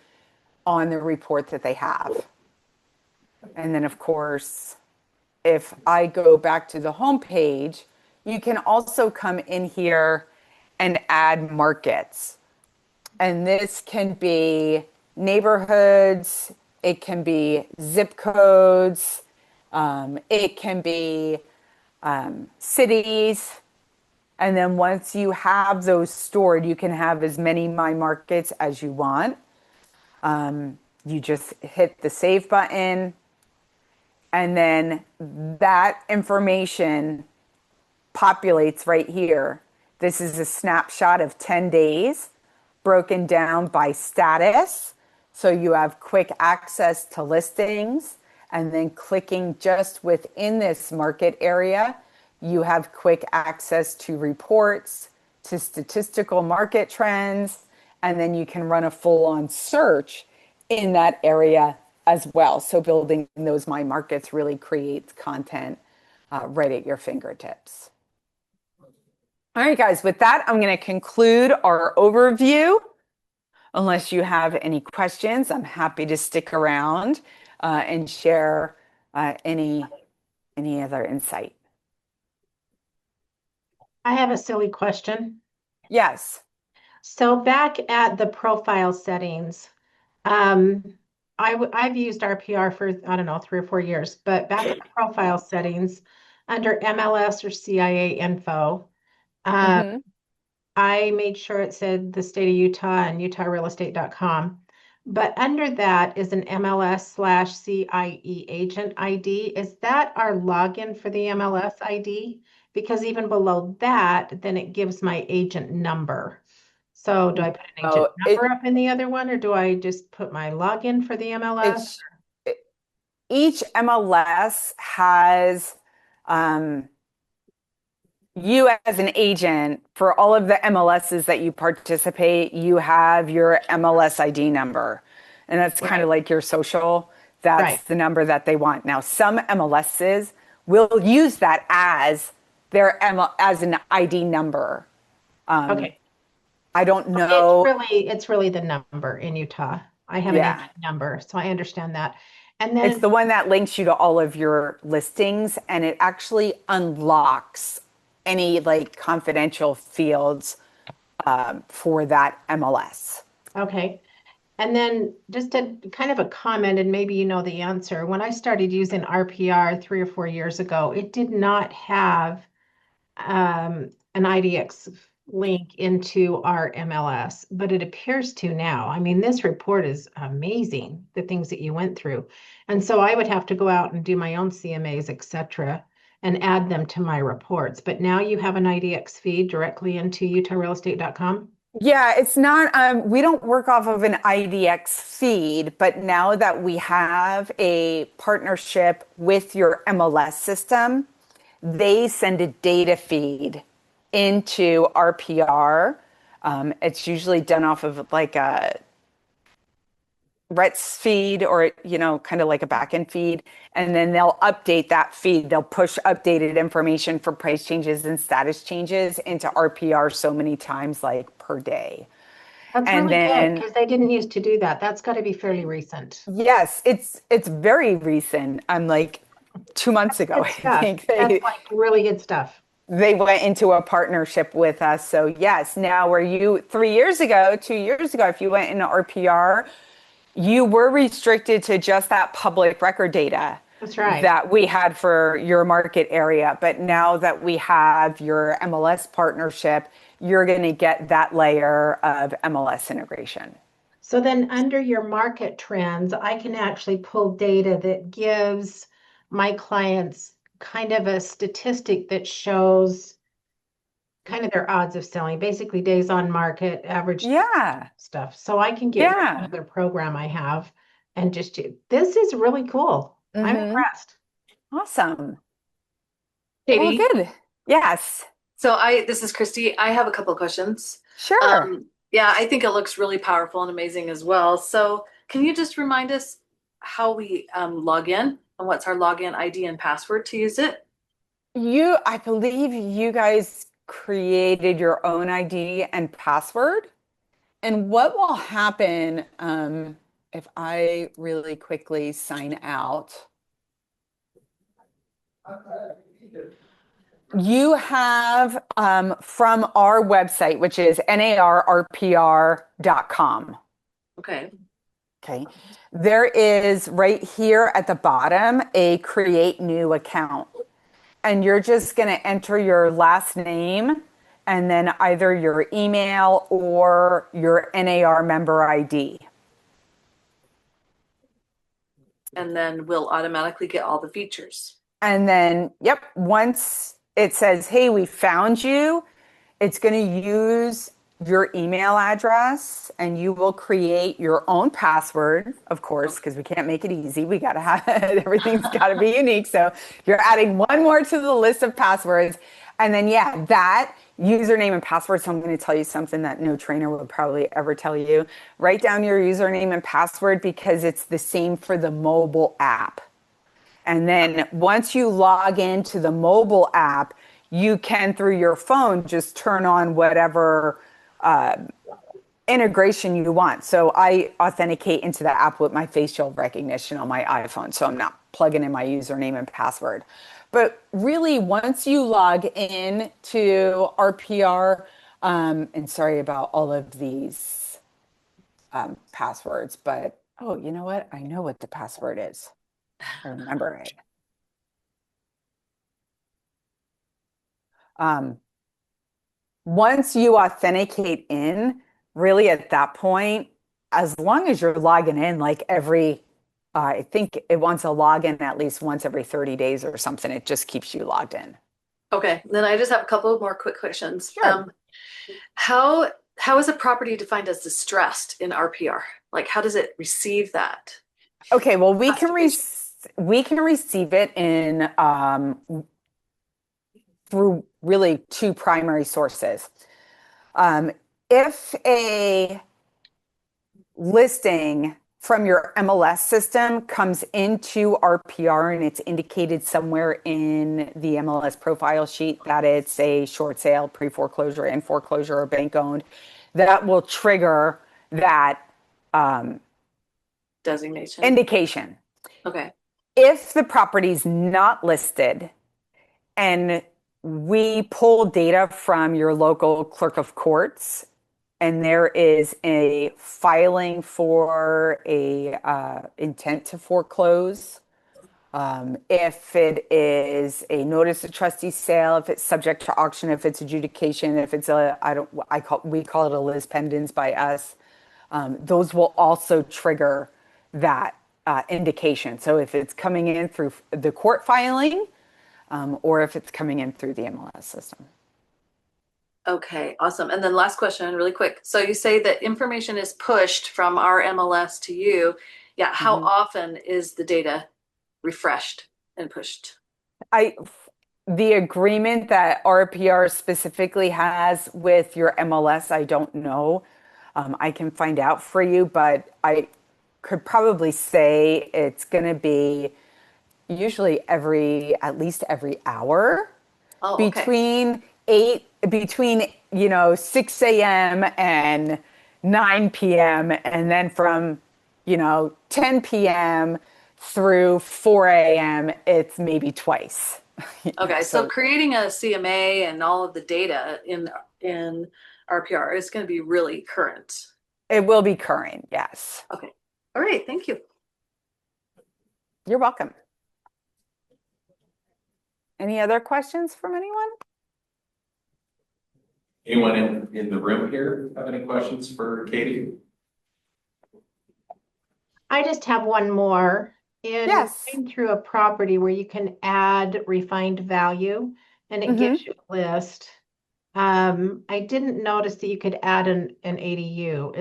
on the report that they have. And then of course, if I go back to the home page, you can also come in here and add markets. And this can be neighborhoods, it can be zip codes, it can be cities. And then once you have those stored, you can have as many My Markets as you want. You just hit the save button, and then that information populates right here. This is a snapshot of 10 days broken down by status. So you have quick access to listings, and then clicking just within this market area, you have quick access to reports, to statistical market trends, and then you can run a full-on search in that area as well. So building those My Markets really creates content right at your fingertips. All right, guys, with that, I'm going to conclude our overview unless you have any questions, I'm happy to stick around and share any other insight. I have a silly question. Yes. So back at the profile settings, I've used RPR for, I don't know, 3 or 4 years, but back at the profile settings under MLS or CIA info, um, Hmm. I made sure it said the state of Utah and utahrealestate.com. But under that is an MLS/CIE agent ID. Is that our login for the MLS ID? Because even below that, then it gives my agent number. So do I put an agent Oh, number up in the other one, or do I just put my login for the MLS? it's each MLS has um, you as an agent for all of the MLSs that you participate, you have your MLS ID number. And that's kind of Right, like your social. That's right. the number that they want. Now, some MLSs will use that as as an ID number. Okay. I don't It's know. really the number in Utah. I have an Yeah. agent number, so I understand that. And It's then the one that links you to all of your listings and it actually unlocks any like confidential fields for that MLS. okay. And then just a kind of a comment, and maybe you know the answer. When I started using RPR 3 or 4 years ago, it did not have an IDX link into our MLS, but it appears to now. I mean, this report is amazing, the things that you went through. And so I would have to go out and do my own CMAs, et cetera, and add them to my reports. But now you have an IDX feed directly into utahrealestate.com. Yeah, it's not, we don't work off of an IDX feed, but now that we have a partnership with your MLS system, they send a data feed into RPR. It's usually done off of like a Rets feed or, kind of like a backend feed. And then they'll update that feed. They'll push updated information for price changes and status changes into RPR so many times, like per day. That's And really good then, because they didn't used to do that. That's got to be fairly recent. yes, it's very recent. I'm like 2 months ago, Good I stuff. think That's they like really good stuff. they went into a partnership with us. So yes, now where you 3 years ago, 2 years ago, if you went into RPR, you were restricted to just that public record data That's right. that we had for your market area. But now that we have your MLS partnership, you're going to get that layer of MLS integration. So then under your market trends, I can actually pull data that gives my clients kind of a statistic that shows kind of their odds of selling, basically days on market, average Yeah. stuff. So I can get with Yeah. another program I have and just do, this is really cool. I'm Mm-hmm. impressed. Awesome. Well, Katie, good. Yes. this is Christy. I have a couple of questions. Sure. Yeah, I think it looks really powerful and amazing as well. So can you just remind us how we log in and what's our login ID and password to use it? I believe you guys created your own ID and password. And what will happen if I really quickly sign out? You have from our website, which is narrpr.com. Okay. Okay. There is right here at the bottom a create new account. And you're just going to enter your last name and then either your email or your NAR member ID. And then we'll automatically get all the features. And then, yep, once it says, hey, we found you, it's going to use your email address and you will create your own password, of course, because we can't make it easy. We got to have everything's got to be unique. So you're adding one more to the list of passwords. And then, yeah, that username and password. So I'm going to tell you something that no trainer would probably ever tell you. Write down your username and password because it's the same for the mobile app. And then once you log into the mobile app, you can, through your phone, just turn on whatever integration you want. So I authenticate into the app with my facial recognition on my iPhone. So I'm not plugging in my username and password. But really, once you log in to RPR, and sorry about all of these passwords, but oh, you know what? I know what the password is. I remember it. Once you authenticate in, really at that point, as long as you're logging in like I think it wants a login at least once every 30 days or something. It just keeps you logged in. Okay, then I just have a couple more quick questions. Sure. How is a property defined as distressed in RPR? Like, how does it receive that? Okay, well, Classification. we can receive it in through really two primary sources. Um, if a listing from your MLS system comes into RPR and it's indicated somewhere in the MLS profile sheet that it's a short sale, pre-foreclosure, and foreclosure, or bank owned, that will trigger that Designation. indication. Okay. If the property's not listed and we pull data from your local clerk of courts and there is a filing for a intent to foreclose, if it is a notice of trustee sale, if it's subject to auction, if it's adjudication, if it's we call it a lis pendens by us, those will also trigger that indication. So if it's coming in through the court filing, or if it's coming in through the MLS system. Okay, awesome. And then last question, really quick. So you say that information is pushed from our MLS to you. Yeah, how often is the data refreshed and pushed? The agreement that RPR specifically has with your MLS, I don't know. I can find out for you, but I could probably say it's going to be usually at least every hour Oh, okay. between 6 a.m. and 9 p.m. and then from 10 p.m. through 4 a.m. it's maybe twice. Okay, so So creating a CMA and all of the data in RPR is going to be really current. it will be current, yes. Okay. All right, thank you. You're welcome. Any other questions from anyone? Anyone in the room here have any questions for Katie? I just have one more. In Yes. going through a property where you can add refined value and it gives you a list. I didn't notice that you could add an ADU.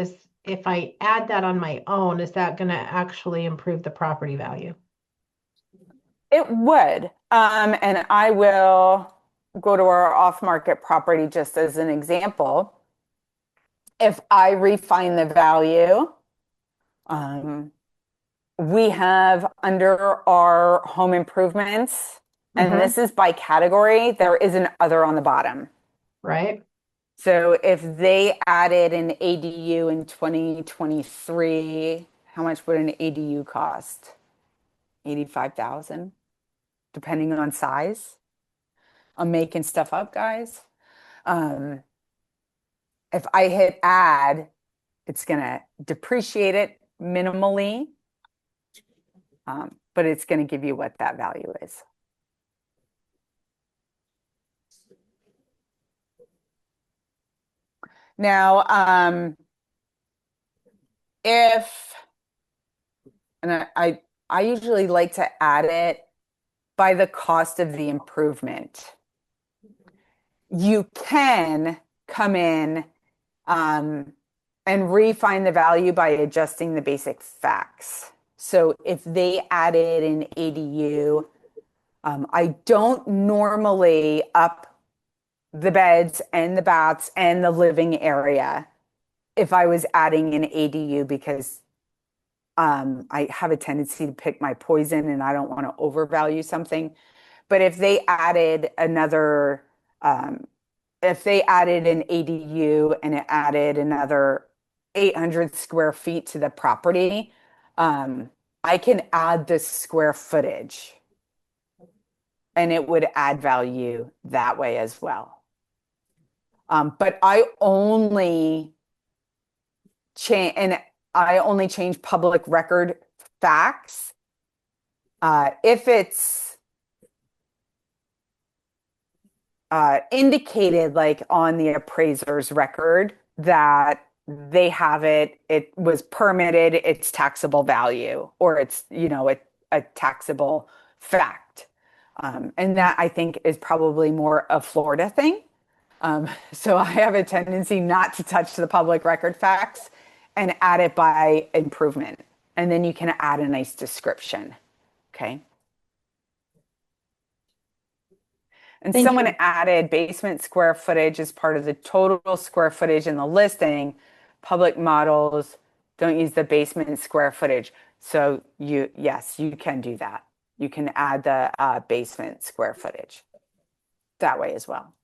If I add that on my own, is that going to actually improve the property value? It would. And I will go to our off-market property just as an example. If I refine the value, we have under our home improvements, and this is by category, there is an other on the bottom. Right? So if they added an ADU in 2023, how much would an ADU cost? 85,000, depending on size. I'm making stuff up, guys. If I hit add, it's going to depreciate it minimally, but it's going to give you what that value is. Now, and I usually like to add it by the cost of the improvement. You can come in and refine the value by adjusting the basic facts. So if they added an ADU, I don't normally up the beds and the baths and the living area if I was adding an ADU because I have a tendency to pick my poison and I don't want to overvalue something. But if they added if they added an ADU and it added another 800 square feet to the property, I can add the square footage and it would add value that way as well. But I only change public record facts if it's indicated like on the appraiser's record that they have it was permitted, it's taxable value, or it's, a taxable fact. And that I think is probably more a Florida thing. So I have a tendency not to touch the public record facts and add it by improvement. And then you can add a nice description. Okay. And Thank someone you. added basement square footage as part of the total square footage in the listing. Public models don't use the basement square footage. So yes, you can do that. You can add the basement square footage that way as well.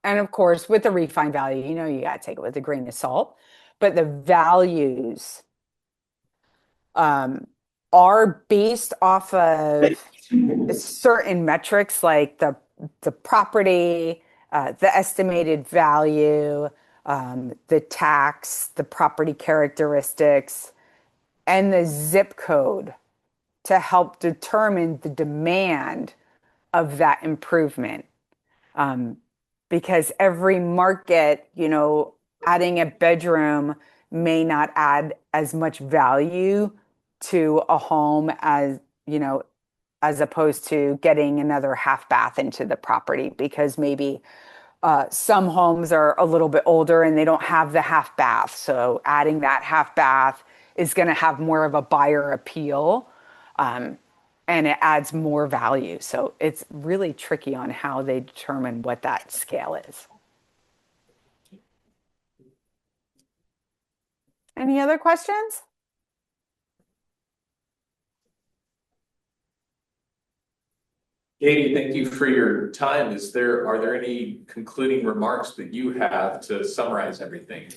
And of course, with the refined value, you got to take it with a grain of salt. But the values are based off of certain metrics like the property, the estimated value, the tax, the property characteristics, and the zip code to help determine the demand of that improvement. Because every market, adding a bedroom may not add as much value to a home as opposed to getting another half bath into the property, because maybe some homes are a little bit older and they don't have the half bath. So adding that half bath is going to have more of a buyer appeal, and it adds more value. So it's really tricky on how they determine what that scale is. Any other questions? Katie, thank you for your time. Are there any concluding remarks that you have to summarize everything?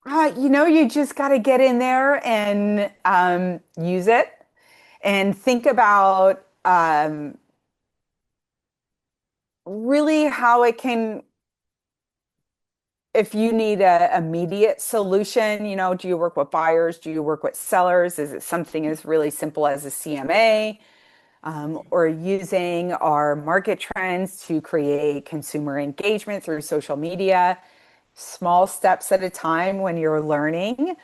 You just got to get in there and use it and think about really how it can, if you need an immediate solution, do you work with buyers? Do you work with sellers? Is it something as really simple as a CMA? Or using our market trends to create consumer engagement through social media? Small steps at a time when you're learning.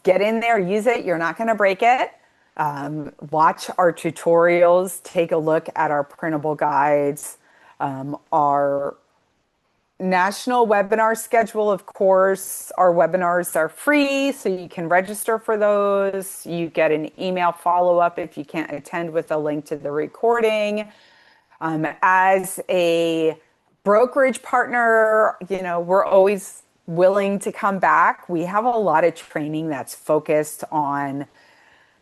Get in there, use it. You're not going to break it. Watch our tutorials, take a look at our printable guides, our national webinar schedule. Of course, our webinars are free, so you can register for those. You get an email follow-up if you can't attend with a link to the recording. As a brokerage partner, we're always willing to come back. We have a lot of training that's focused on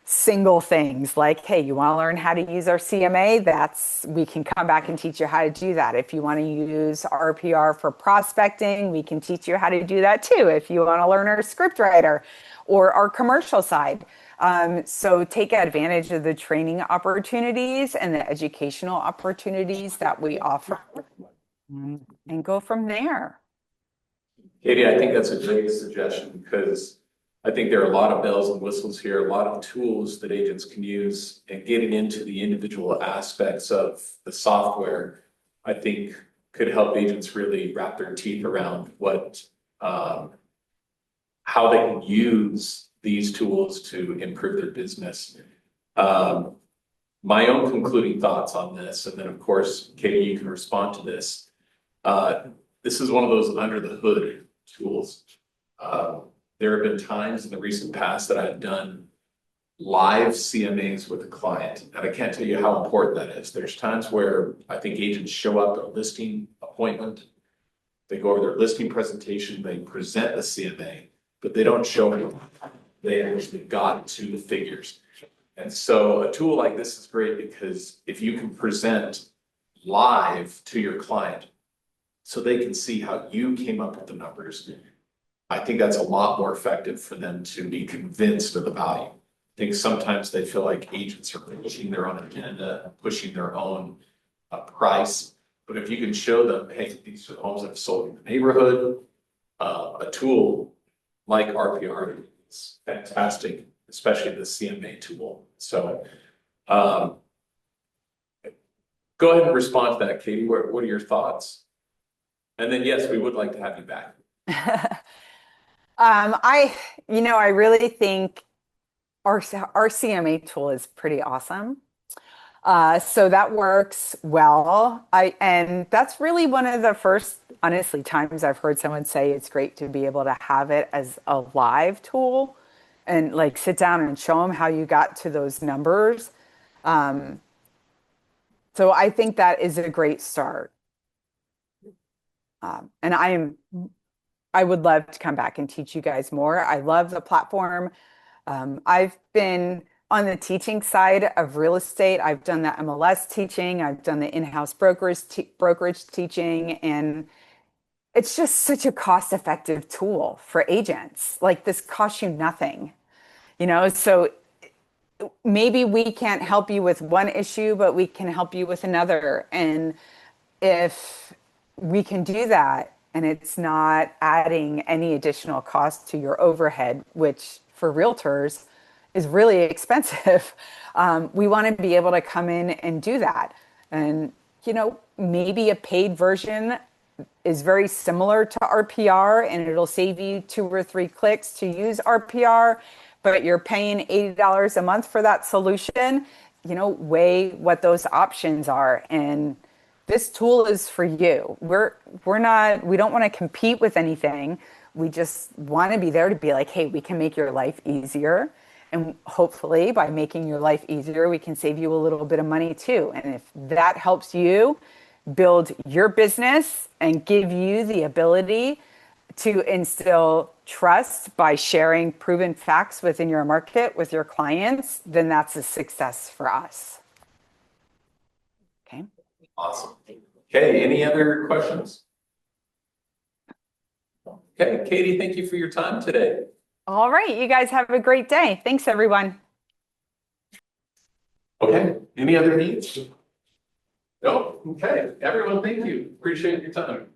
single things like, hey, you want to learn how to use our CMA? We can come back and teach you how to do that. If you want to use RPR for prospecting, we can teach you how to do that too. If you want to learn our scriptwriter or our commercial side. So take advantage of the training opportunities and the educational opportunities that we offer and go from there. Katie, I think that's a great suggestion, because I think there are a lot of bells and whistles here, a lot of tools that agents can use, and getting into the individual aspects of the software, I think could help agents really wrap their teeth around how they can use these tools to improve their business. My own concluding thoughts on this, and then of course, Katie, you can respond to this. This is one of those under the hood tools. There have been times in the recent past that I've done live CMAs with a client, and I can't tell you how important that is. There's times where I think agents show up at a listing appointment, they go over their listing presentation, they present the CMA, but they don't show me. They actually got to the figures. And so a tool like this is great, because if you can present live to your client so they can see how you came up with the numbers. I think that's a lot more effective for them to be convinced of the value. I think sometimes they feel like agents are pushing their own agenda, pushing their own price. But if you can show them, hey, these are the homes that have sold in the neighborhood, a tool like RPR is fantastic, especially the CMA tool. So go ahead and respond to that, Katie. What are your thoughts? And then, yes, we would like to have you back. I really think our CMA tool is pretty awesome. So that works well. And that's really one of the first, honestly, times I've heard someone say it's great to be able to have it as a live tool and like sit down and show them how you got to those numbers. So I think that is a great start. And I would love to come back and teach you guys more. I love the platform. I've been on the teaching side of real estate. I've done the MLS teaching. I've done the in-house brokerage teaching, and it's just such a cost-effective tool for agents. Like this costs you nothing, so maybe we can't help you with one issue, but we can help you with another. And if we can do that and it's not adding any additional cost to your overhead, which for realtors is really expensive, we want to be able to come in and do that. And, maybe a paid version is very similar to RPR and it'll save you 2 or 3 clicks to use RPR, but you're paying $80 a month for that solution. Weigh what those options are. And this tool is for you. We don't want to compete with anything. We just want to be there to be like, hey, we can make your life easier. And hopefully by making your life easier, we can save you a little bit of money too. And if that helps you build your business and give you the ability to instill trust by sharing proven facts within your market with your clients, then that's a success for us. Okay. Awesome. Okay, any other questions? Okay, Katie, thank you for your time today. All right, you guys have a great day. Thanks, everyone. Okay, any other needs? No? Okay, everyone, thank you. Appreciate your time.